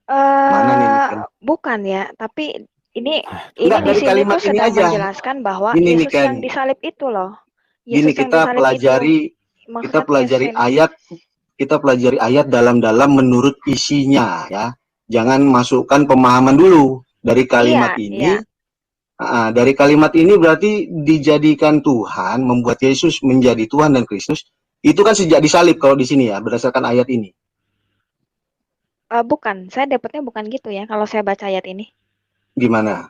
Mana nih Ken? Bukan ya, tapi ini di sini tuh sedang menjelaskan bahwa Yesus yang disalib itu loh. Gini kita pelajari ayat dalam-dalam menurut isinya ya. Jangan masukkan pemahaman dulu dari kalimat ini. Dari kalimat ini berarti dijadikan Tuhan, membuat Yesus menjadi Tuhan dan Kristus. Itu kan sejak disalib kalau di sini ya, berdasarkan ayat ini. Bukan, saya dapatnya bukan gitu ya kalau saya baca ayat ini. Gimana?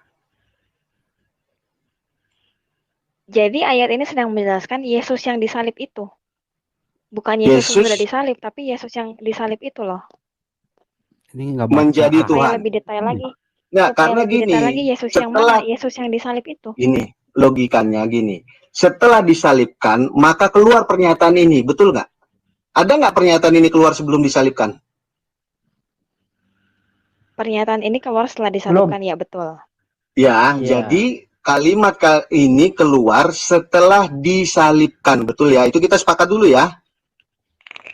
Jadi ayat ini sedang menjelaskan Yesus yang disalib itu. Bukan Yesus yang sudah disalib, tapi Yesus yang disalib itu loh. Ini nggak menjadi Tuhan. Lebih detail lagi. Nggak, karena gini. Lagi Yesus yang mana? Yesus yang disalib itu. Ini logikanya gini. Setelah disalibkan, maka keluar pernyataan ini, betul nggak? Ada nggak pernyataan ini keluar sebelum disalibkan? Pernyataan ini keluar setelah disalibkan, ya betul. Ya, jadi kalimat ini keluar setelah disalibkan, betul ya? Itu kita sepakat dulu ya.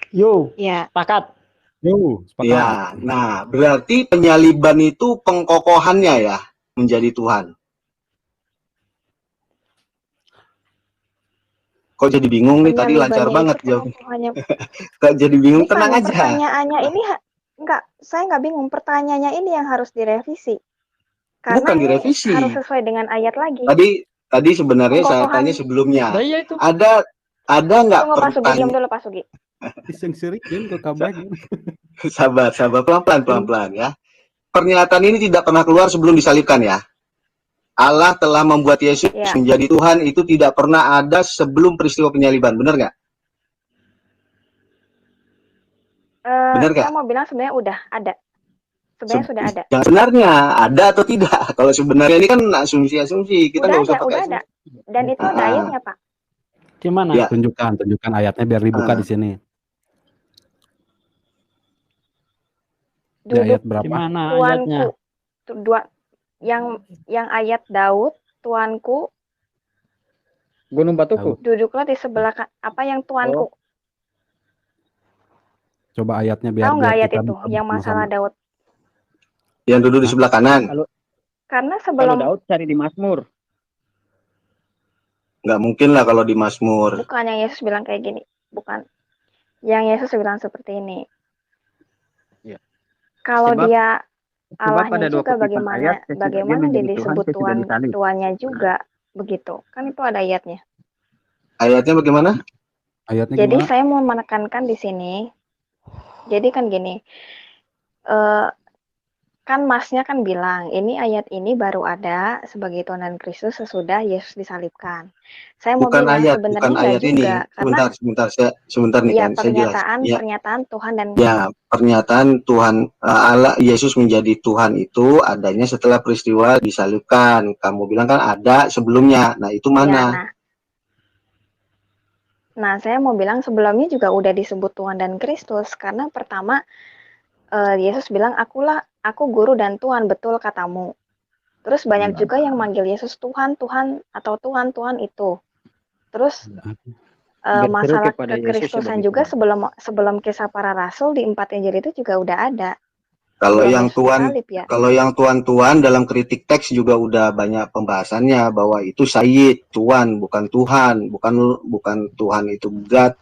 Sepakat. Sepakat. Ya, nah berarti penyaliban itu pengkokohannya ya, menjadi Tuhan. Kok jadi bingung nih? Tadi lancar banget jawabnya. Kok jadi bingung? Tenang aja. Pertanyaannya ini saya nggak bingung. Pertanyaannya ini yang harus direvisi. Karena bukan direvisi. Harus sesuai dengan ayat lagi. Tadi sebenarnya saya tanya sebelumnya. Ada nggak Pak Sugi, diam dulu Pak Sugi. Iseng sirikeun kok kabeh. Sabar, pelan-pelan ya. Pernyataan ini tidak pernah keluar sebelum disalibkan ya. Allah telah membuat Yesus menjadi Tuhan itu tidak pernah ada sebelum peristiwa penyaliban, benar nggak? Benar nggak? Saya mau bilang sebenarnya udah ada. Sebenarnya sudah ada. Yang sebenarnya ada atau tidak? Kalau sebenarnya ini kan asumsi-asumsi, kita nggak usah pakai. Udah ada. Dan itu ada ayatnya, Pak. Gimana? Ya. Tunjukkan ayatnya biar dibuka di sini. Di ayat berapa? Gimana ayatnya? Yang ayat Daud, Tuanku Gunung Batuku. Duduklah di sebelah apa yang Tuanku. Coba ayatnya biar tahu nggak ayat itu yang masalah Daud? Yang duduk di sebelah kanan. Karena sebelum Daud cari di Mazmur. Nggak mungkin lah kalau di Mazmur. Bukan yang Yesus bilang kayak gini. Bukan. Yang Yesus bilang seperti ini. Ya. Kalau dia Allahnya juga bagaimana dia disebut Tuannya juga begitu. Kan itu ada ayatnya. Ayatnya bagaimana? Ayatnya jadi gimana? Saya mau menekankan di sini. Jadi kan gini. Kan Masnya kan bilang ini ayat ini baru ada sebagai Tuhan dan Kristus sesudah Yesus disalibkan. Saya mau bilang sebenarnya enggak juga karena sebentar nih ya, kan saya jelas. Pernyataan Tuhan dan pernyataan Tuhan Allah Yesus menjadi Tuhan itu adanya setelah peristiwa disalibkan. Kamu bilang kan ada sebelumnya. Nah, itu mana? Nah, saya mau bilang sebelumnya juga udah disebut Tuhan dan Kristus karena pertama Yesus bilang aku guru dan Tuhan, betul katamu. Terus banyak juga yang manggil Yesus Tuhan, Tuhan atau Tuhan itu. Terus masalah kekristusan juga sebelum kisah para rasul di 4 Injil itu juga udah ada. Kalau yang Tuhan dalam kritik teks juga udah banyak pembahasannya bahwa itu Sayyid, Tuhan, bukan Tuhan, bukan Tuhan itu God.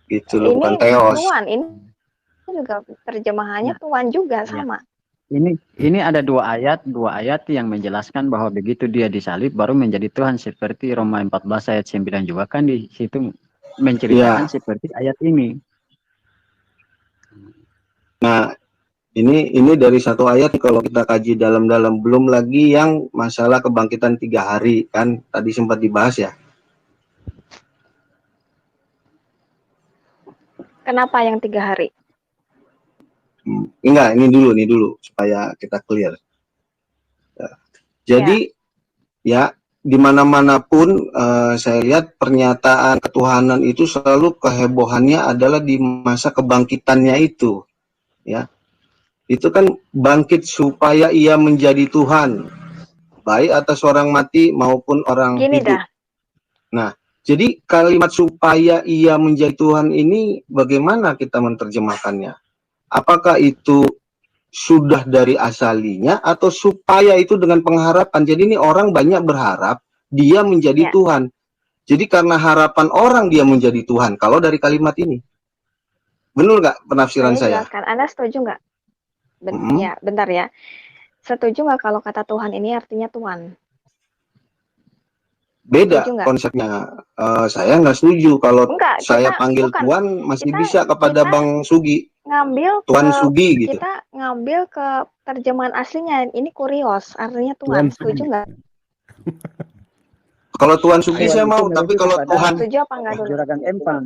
Gitu loh, bukan Theos. Tuhan, ini juga terjemahannya Tuhan juga sama. Ini ada dua ayat yang menjelaskan bahwa begitu dia disalib baru menjadi Tuhan seperti Roma 14 ayat 9 juga kan di situ menceritakan seperti ayat ini. Nah, ini dari satu ayat kalau kita kaji dalam-dalam, belum lagi yang masalah kebangkitan 3 hari kan tadi sempat dibahas ya. Kenapa yang 3 hari? Enggak, ini dulu supaya kita clear. Jadi ya di mana-manapun saya lihat pernyataan ketuhanan itu selalu kehebohannya adalah di masa kebangkitannya itu, ya. Itu kan bangkit supaya ia menjadi Tuhan, baik atas orang mati maupun orang hidup. Nah, jadi kalimat supaya ia menjadi Tuhan ini bagaimana kita menerjemahkannya? Apakah itu sudah dari asalinya atau supaya itu dengan pengharapan? Jadi ini orang banyak berharap dia menjadi Tuhan. Jadi karena harapan orang dia menjadi Tuhan. Kalau dari kalimat ini, benar nggak penafsiran saya? Jelaskan. Anda setuju nggak? Ya, bentar ya. Setuju nggak kalau kata Tuhan ini artinya Tuhan? Beda konsepnya. Saya nggak setuju kalau saya panggil Tuhan masih bisa kepada Bang Sugi. Ngambil Tuhan Sugi gitu. Kita ngambil ke terjemahan aslinya. Ini kurios, artinya Tuhan. Setuju nggak? Kalau Tuhan Sugi saya mau, tapi kalau Tuhan setuju apa enggak dulu? Juragan Empang.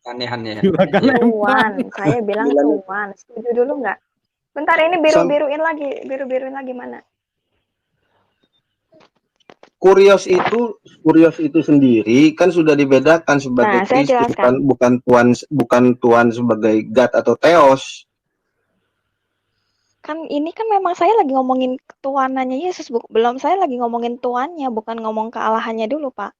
Aneh-aneh. Tuhan, saya bilang Tuhan. Setuju dulu nggak? Bentar, ini biru-biruin lagi mana? Kurios itu sendiri kan sudah dibedakan sebagai Kristus, bukan Tuhan sebagai God atau Theos. Kan ini kan memang saya lagi ngomongin ketuhanannya Yesus, belum saya lagi ngomongin Tuhannya, bukan ngomong kealahannya dulu, Pak.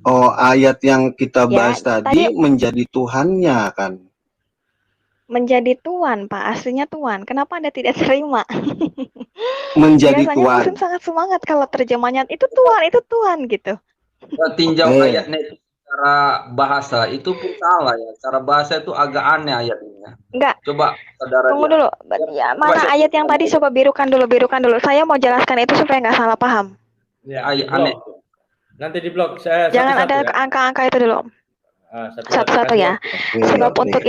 Oh, ayat yang kita bahas tadi menjadi Tuhannya kan? Menjadi Tuhan, Pak, aslinya Tuhan. Kenapa Anda tidak terima? Menjadi biasanya Tuhan. Muslim sangat semangat kalau terjemahnya itu Tuhan gitu. Tinjau ayatnya itu secara bahasa itu pun salah ya. Secara bahasa itu agak aneh ayatnya. Enggak. Coba saudara. Tunggu dulu. Ya, mana ayat yang tadi coba birukan dulu. Saya mau jelaskan itu supaya nggak salah paham. Ya, ayat aneh. Nanti di blog jangan ada angka-angka itu dulu. Satu-satu ya. Sebab untuk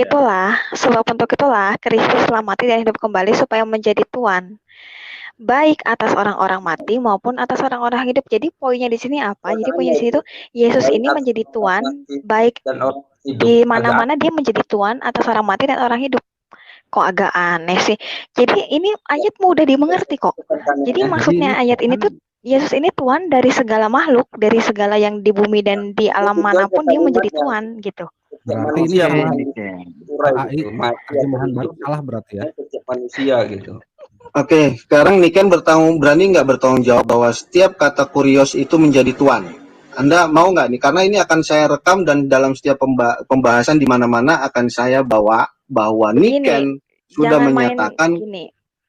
itulah Kristus telah mati dan hidup kembali supaya menjadi Tuhan, baik atas orang-orang mati maupun atas orang-orang hidup. Jadi poinnya di sini apa? Jadi poinnya di sini tuh Yesus ini menjadi Tuhan, baik di mana-mana dia menjadi Tuhan atas orang mati dan orang hidup. Kok agak aneh sih. Jadi ini ayat mudah dimengerti kok. Jadi maksudnya ayat ini tuh Yesus ini Tuhan dari segala makhluk, dari segala yang di bumi dan di alam manapun dia menjadi Tuhan gitu. Berarti ini terjemahan baru salah berarti ya. Manusia gitu. Oke, sekarang Niken berani nggak bertanggung jawab bahwa setiap kata kurios itu menjadi Tuhan? Anda mau nggak nih? Karena ini akan saya rekam dan dalam setiap pembahasan di mana-mana akan saya bawa bahwa Niken sudah menyatakan.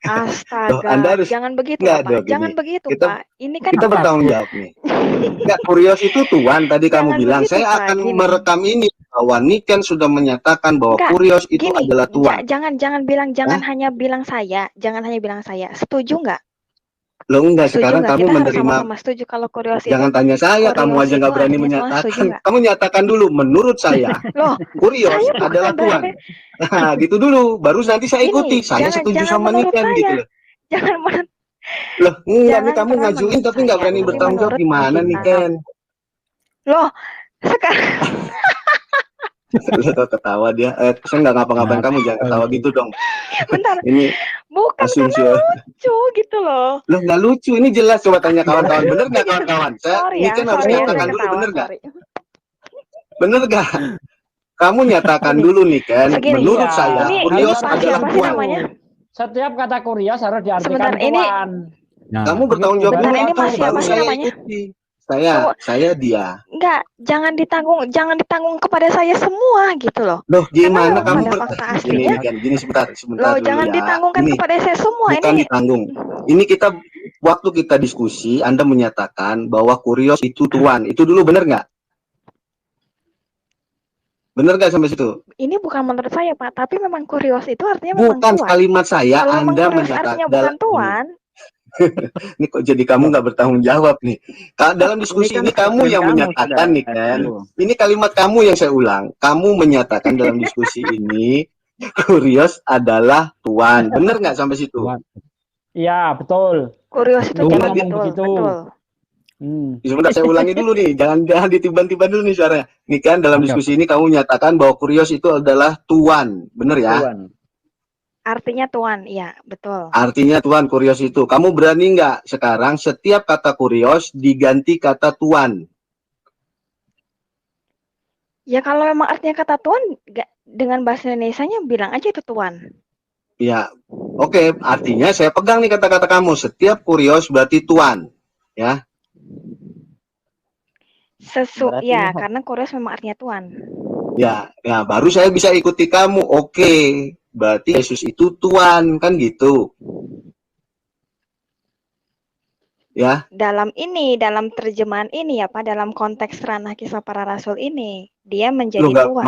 Astaga, Anda harus, jangan begitu Pak. Jangan begitu Pak. Ini kan kita bertanggung jawab nih. Enggak, kurios itu Tuhan tadi kamu bilang. Begitu, saya akan merekam ini bahwa Niken sudah menyatakan bahwa kurios itu adalah Tuhan. Jangan bilang, hanya bilang saya, Setuju nggak? Loh enggak, sekarang kamu kita menerima. sama-sama setuju kalau kurios itu. Jangan tanya saya, kamu aja nggak berani menyatakan. Kamu nyatakan dulu, menurut saya, kurios adalah Tuhan. Nah, gitu dulu, baru nanti saya ikuti. Saya setuju sama Niken gitu loh. Jangan loh, enggak nih kamu ngajuin tapi nggak berani bertanggung jawab gimana Niken? Loh, sekarang. Lo ketawa dia, saya nggak ngapa-ngapain kamu, jangan ketawa gitu dong. Bentar, ini bukan asumsi karena lucu gitu loh. Loh nggak lucu, ini jelas, coba tanya kawan-kawan, bener nggak kawan-kawan? Ini kan harus nyatakan dulu, bener nggak? Bener nggak? Kamu nyatakan dulu nih kan, menurut saya kurios adalah Tuhan. Setiap kata kurios harus diartikan Tuhan. Kamu bertanggung jawab dulu, baru saya ikuti. Saya dia. Enggak, jangan ditanggung kepada saya semua gitu loh. Loh, gimana kamu gini sebentar loh, jangan ditanggungkan kepada saya semua. Bukan ini ditanggung. Ini waktu kita diskusi, Anda menyatakan bahwa kurios itu Tuhan. Itu dulu benar nggak? Benar nggak sampai situ? Ini bukan menurut saya, Pak, tapi memang kurios itu artinya memang bukan Tuhan. Kalimat saya, kalau Anda menyatakan bukan Tuhan. Ini kok jadi kamu nggak bertanggung jawab nih. Dalam diskusi ini kamu yang menyatakan nih kan. Ini kalimat kamu yang saya ulang. Kamu menyatakan dalam diskusi ini kurios adalah Tuhan. Benar nggak sampai situ? Iya, betul. Kurios itu betul. Sebentar saya ulangi dulu nih. Jangan ditiban-tiban dulu nih suaranya. Nih kan dalam diskusi ini kamu menyatakan bahwa kurios itu adalah Tuhan. Benar ya? Tuhan. Artinya Tuhan, iya betul. Artinya Tuhan kurios itu. Kamu berani nggak sekarang setiap kata kurios diganti kata Tuhan? Ya kalau memang artinya kata Tuhan, dengan bahasa Indonesianya bilang aja itu Tuhan. Ya, oke. Artinya saya pegang nih kata-kata kamu. Setiap kurios berarti Tuhan, ya. Ya, karena kurios memang artinya Tuhan. Ya, baru saya bisa ikuti kamu. Oke. Berarti Yesus itu Tuhan, kan gitu. Ya. Dalam terjemahan ini ya Pak, dalam konteks ranah kisah para rasul ini, dia menjadi Tuhan.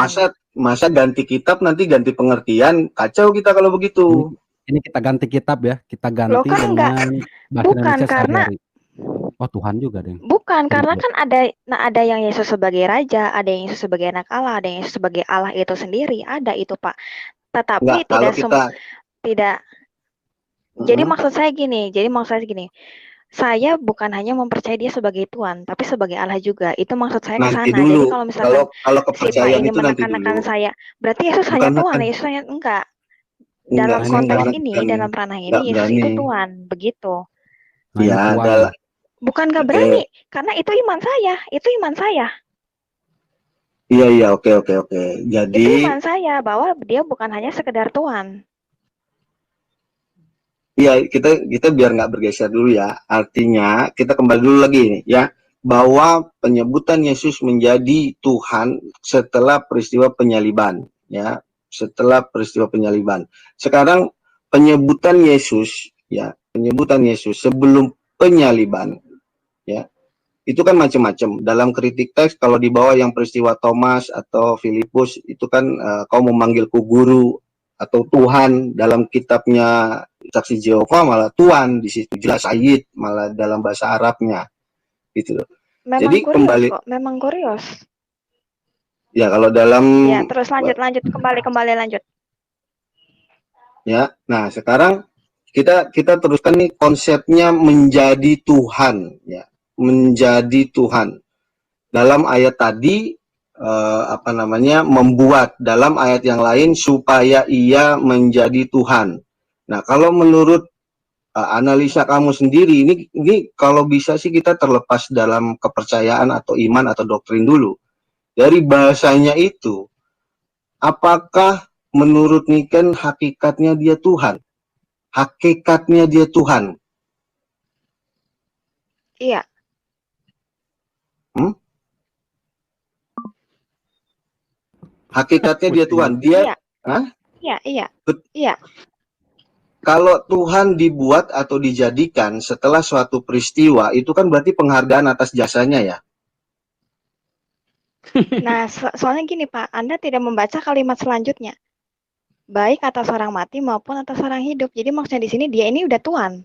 Masa ganti kitab nanti ganti pengertian, kacau kita kalau begitu. Ini kita ganti kitab ya, kita ganti kan dengan bahasa Indonesia karena oh Tuhan juga deh. Bukan, karena kan ada yang Yesus sebagai raja, ada yang Yesus sebagai anak Allah, ada yang Yesus sebagai Allah itu sendiri, ada itu Pak. Tetapi tidak. Jadi maksud saya gini. Saya bukan hanya mempercayai dia sebagai Tuhan, tapi sebagai Allah juga. Itu maksud saya ke sana. Jadi kalau misalkan si Pak ini menekan saya, berarti Yesus hanya Tuhan, Yesus hanya enggak. Dalam konteks ini, dalam ranah ini, Yesus itu Tuhan, begitu. Iya, adalah. Bukan nggak berani, karena itu iman saya. Iya, oke. Jadi itu iman saya bahwa dia bukan hanya sekedar Tuhan. Iya, kita biar nggak bergeser dulu ya. Artinya kita kembali dulu lagi nih ya, bahwa penyebutan Yesus menjadi Tuhan setelah peristiwa penyaliban, ya. Setelah peristiwa penyaliban. Sekarang penyebutan Yesus sebelum penyaliban, ya. Itu kan macam-macam. Dalam kritik teks kalau di bawah yang peristiwa Thomas atau Filipus itu kan kau memanggilku guru atau Tuhan. Dalam kitabnya Saksi Jehova malah Tuhan, di situ jelas Sayyid malah dalam bahasa Arabnya gitu loh. Jadi kembali kok, memang kurios. Ya, kalau dalam Ya, terus lanjut kembali lanjut. Ya, nah sekarang kita teruskan nih konsepnya menjadi Tuhan, ya, menjadi Tuhan. Dalam ayat tadi membuat, dalam ayat yang lain supaya ia menjadi Tuhan. Nah, kalau menurut analisa kamu sendiri, ini kalau bisa sih kita terlepas dalam kepercayaan atau iman atau doktrin dulu. Dari bahasanya itu, apakah menurut Niken hakikatnya dia Tuhan? Hakikatnya dia Tuhan? Iya. Hakikatnya dia Tuhan. Dia, iya. Hah? Iya. Kalau Tuhan dibuat atau dijadikan setelah suatu peristiwa, itu kan berarti penghargaan atas jasanya ya? Nah, soalnya gini Pak, Anda tidak membaca kalimat selanjutnya. Baik atas orang mati maupun atas orang hidup. Jadi maksudnya di sini dia ini udah Tuhan.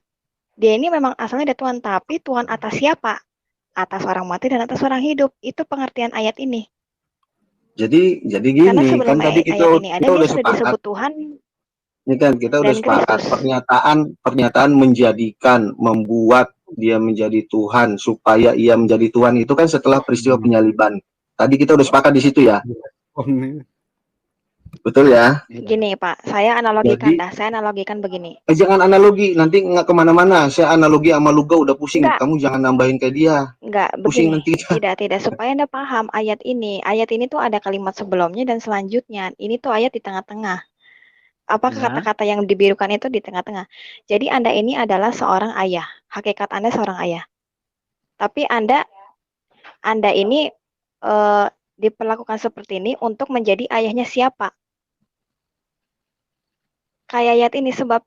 Dia ini memang asalnya udah Tuhan, tapi Tuhan atas siapa? Atas orang mati dan atas orang hidup. Itu pengertian ayat ini. Jadi gini, karena sebelum kan tadi kita udah sepakat. Disebut Tuhan. Ini kan kita udah sepakat pernyataan menjadikan, membuat dia menjadi Tuhan supaya ia menjadi Tuhan itu kan setelah peristiwa penyaliban. Tadi kita udah sepakat di situ ya. Betul ya? Gini Pak, saya analogikan begini. Jangan analogi, nanti nggak kemana-mana. Saya analogi sama Luga udah pusing. Enggak. Kamu jangan nambahin kayak dia. Enggak, pusing begini. nanti. Tidak. Supaya Anda paham ayat ini. Ayat ini tuh ada kalimat sebelumnya dan selanjutnya. Ini tuh ayat di tengah-tengah. Apakah kata-kata yang dibirukan itu di tengah-tengah? Jadi Anda ini adalah seorang ayah. Hakikat Anda seorang ayah. Tapi Anda ini diperlakukan seperti ini untuk menjadi ayahnya siapa? Kayak ayat ini sebab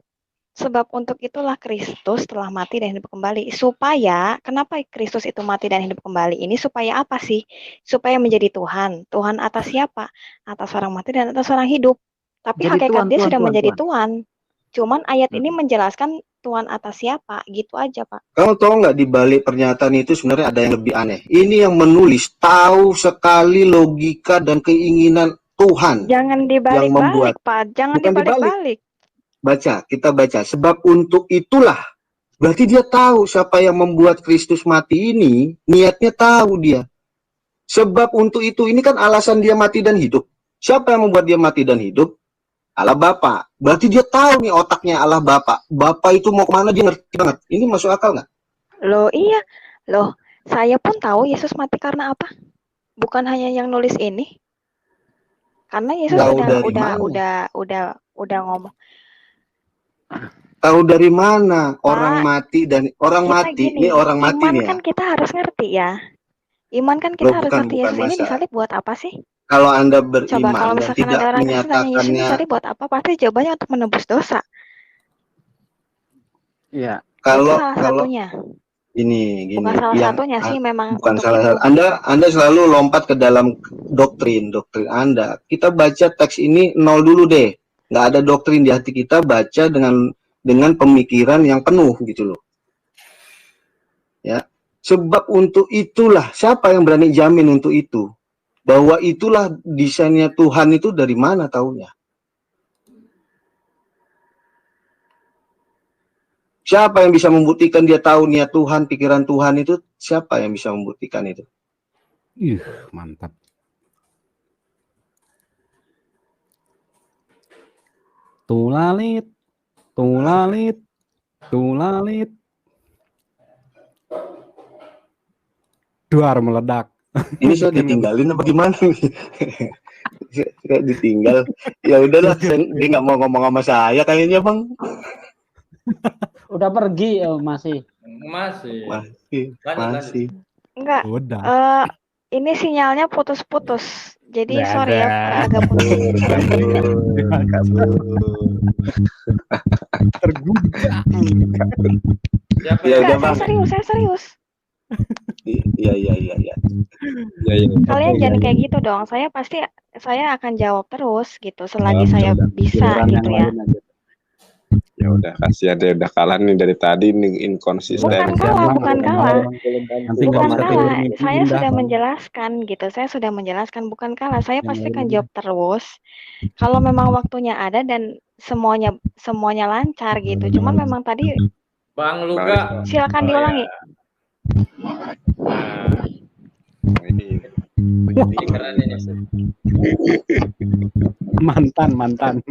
untuk itulah Kristus telah mati dan hidup kembali. Supaya, kenapa Kristus itu mati dan hidup kembali? Ini supaya apa sih? Supaya menjadi Tuhan. Tuhan atas siapa? Atas orang mati dan atas orang hidup. Tapi jadi hakikat dia sudah menjadi Tuhan. Cuman ayat ini menjelaskan Tuhan atas siapa, gitu aja Pak. Kamu tahu nggak di balik pernyataan itu sebenarnya ada yang lebih aneh. Ini yang menulis tahu sekali logika dan keinginan Tuhan. Jangan dibalik-balik Pak, jangan dibalik-balik. Baca, kita baca. Sebab untuk itulah, berarti dia tahu siapa yang membuat Kristus mati ini, niatnya tahu dia. Sebab untuk itu, ini kan alasan dia mati dan hidup. Siapa yang membuat dia mati dan hidup? Allah Bapa. Berarti dia tahu nih otaknya Allah Bapa. Bapa itu mau kemana dia ngerti banget. Ini masuk akal nggak? Loh iya. Loh, saya pun tahu Yesus mati karena apa? Bukan hanya yang nulis ini. Karena Yesus udah ngomong. Tahu dari mana orang mati dan orang mati gini, ini orang mati nih ya? Kan kita harus ngerti ya. Iman kan kita harus ngerti Yesus ini disalib buat apa sih? Kalau Anda beriman, coba kalau misalkan ada orang yang tanya Yesus disalib buat apa? Pasti jawabannya untuk menebus dosa. Iya. Kalau satunya. Ini bukan salah satunya sih memang. Bukan salah satu. Anda selalu lompat ke dalam doktrin Anda. Kita baca teks ini nol dulu deh. Nggak ada doktrin di hati kita, baca dengan pemikiran yang penuh gitu loh. Ya. Sebab untuk itulah, siapa yang berani jamin untuk itu? Bahwa itulah desainnya Tuhan itu dari mana taunya? Siapa yang bisa membuktikan dia tahu niat Tuhan, pikiran Tuhan itu? Siapa yang bisa membuktikan itu? Mantap. Tulalit. Duar meledak. Ini saya ditinggalin apa gimana nih? Saya ditinggal. Ya udahlah, dia nggak mau ngomong sama saya kayaknya Bang. Udah pergi masih. Enggak. Ini sinyalnya putus-putus. Jadi sorry ya, agak putus. Saya serius. Iya. Kalian jangan kayak gitu dong. Saya akan jawab terus gitu selagi saya bisa gitu ya. Ya udah, kasihan dia udah kalah nih dari tadi nih, inconsisten. Bukan kalah. Bukan kalah. Nanti Saya sudah menjelaskan gitu. Saya sudah menjelaskan bukan kalah. Saya pasti akan jawab terus. Kalau memang waktunya ada dan semuanya lancar gitu. Cuman memang tadi Bang Luga, silakan diulangi. Ini keren ini. Mantan.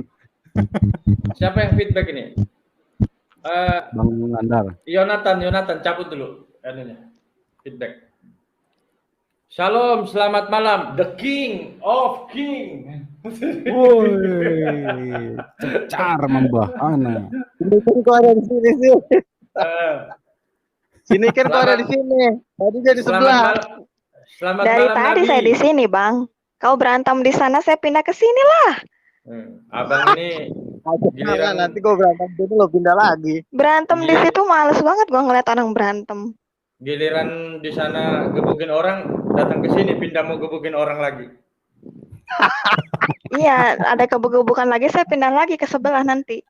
Siapa yang feedback ini? Bang Andar. Yonatan, cabut dulu anunya. Feedback. Shalom, selamat malam. The King of King. Woi, cecar membahana. Ini kan kok ada di sini sih. Sini kan kok ada di sini. Tadi jadi sebelah. Selamat Dari malam, tadi Nabi. saya di sini, Bang. Kau berantem di sana, saya pindah ke sini lah. Abang ini giliran nanti gue berantem dulu lo pindah lagi. Berantem di situ males banget gua ngeliat orang berantem. giliran di sana gebukin orang, datang ke sini pindah mau gebukin orang lagi. Iya, ada gebuk-gebukan lagi, saya pindah lagi ke sebelah nanti.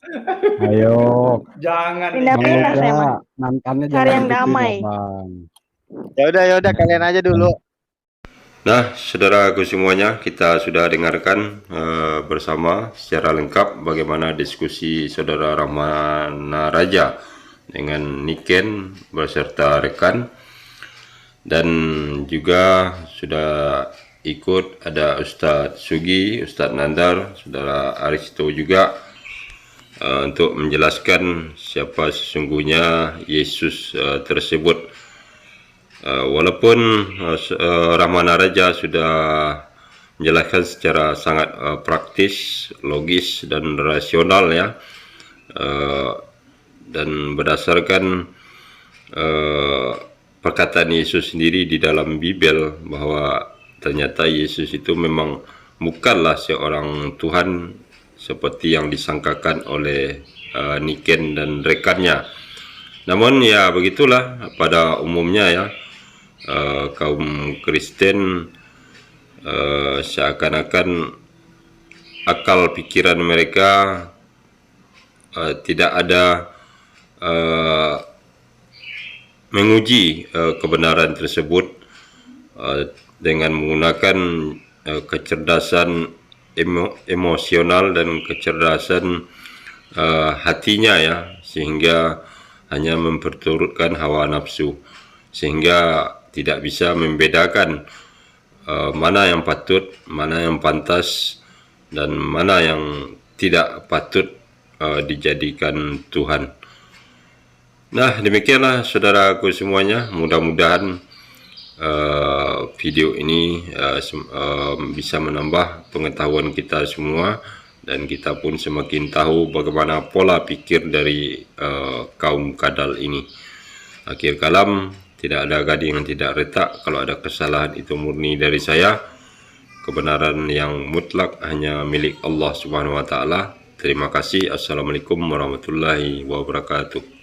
Ayo. Jangan Pindah-pindah saya mah. Mantannya Cari yang gitu, damai. Bang. Ya udah kalian aja dulu. Nah, saudaraku semuanya, kita sudah dengarkan bersama secara lengkap bagaimana diskusi saudara Rahmana Raja dengan Niken beserta rekan, dan juga sudah ikut ada Ustadz Sugi, Ustadz Nandar, saudara Aristo juga untuk menjelaskan siapa sesungguhnya Yesus tersebut. Walaupun Rahmana Raja sudah menjelaskan secara sangat praktis, logis dan rasional ya, dan berdasarkan perkataan Yesus sendiri di dalam Bible bahwa ternyata Yesus itu memang bukanlah seorang Tuhan seperti yang disangkakan oleh Niken dan rekannya. Namun ya begitulah pada umumnya ya, kaum Kristen seakan-akan akal pikiran mereka tidak ada menguji kebenaran tersebut dengan menggunakan kecerdasan emosional dan kecerdasan hatinya ya, sehingga hanya memperturutkan hawa nafsu, sehingga tidak bisa membedakan mana yang patut, mana yang pantas, dan mana yang tidak patut dijadikan Tuhan. Nah, demikianlah saudaraku semuanya, mudah-mudahan video ini bisa menambah pengetahuan kita semua, dan kita pun semakin tahu bagaimana pola pikir dari kaum kadal ini. Akhir kalam, tidak ada gading yang tidak retak. Kalau ada kesalahan itu murni dari saya. Kebenaran yang mutlak hanya milik Allah Subhanahu wa taala. Terima kasih. Assalamualaikum warahmatullahi wabarakatuh.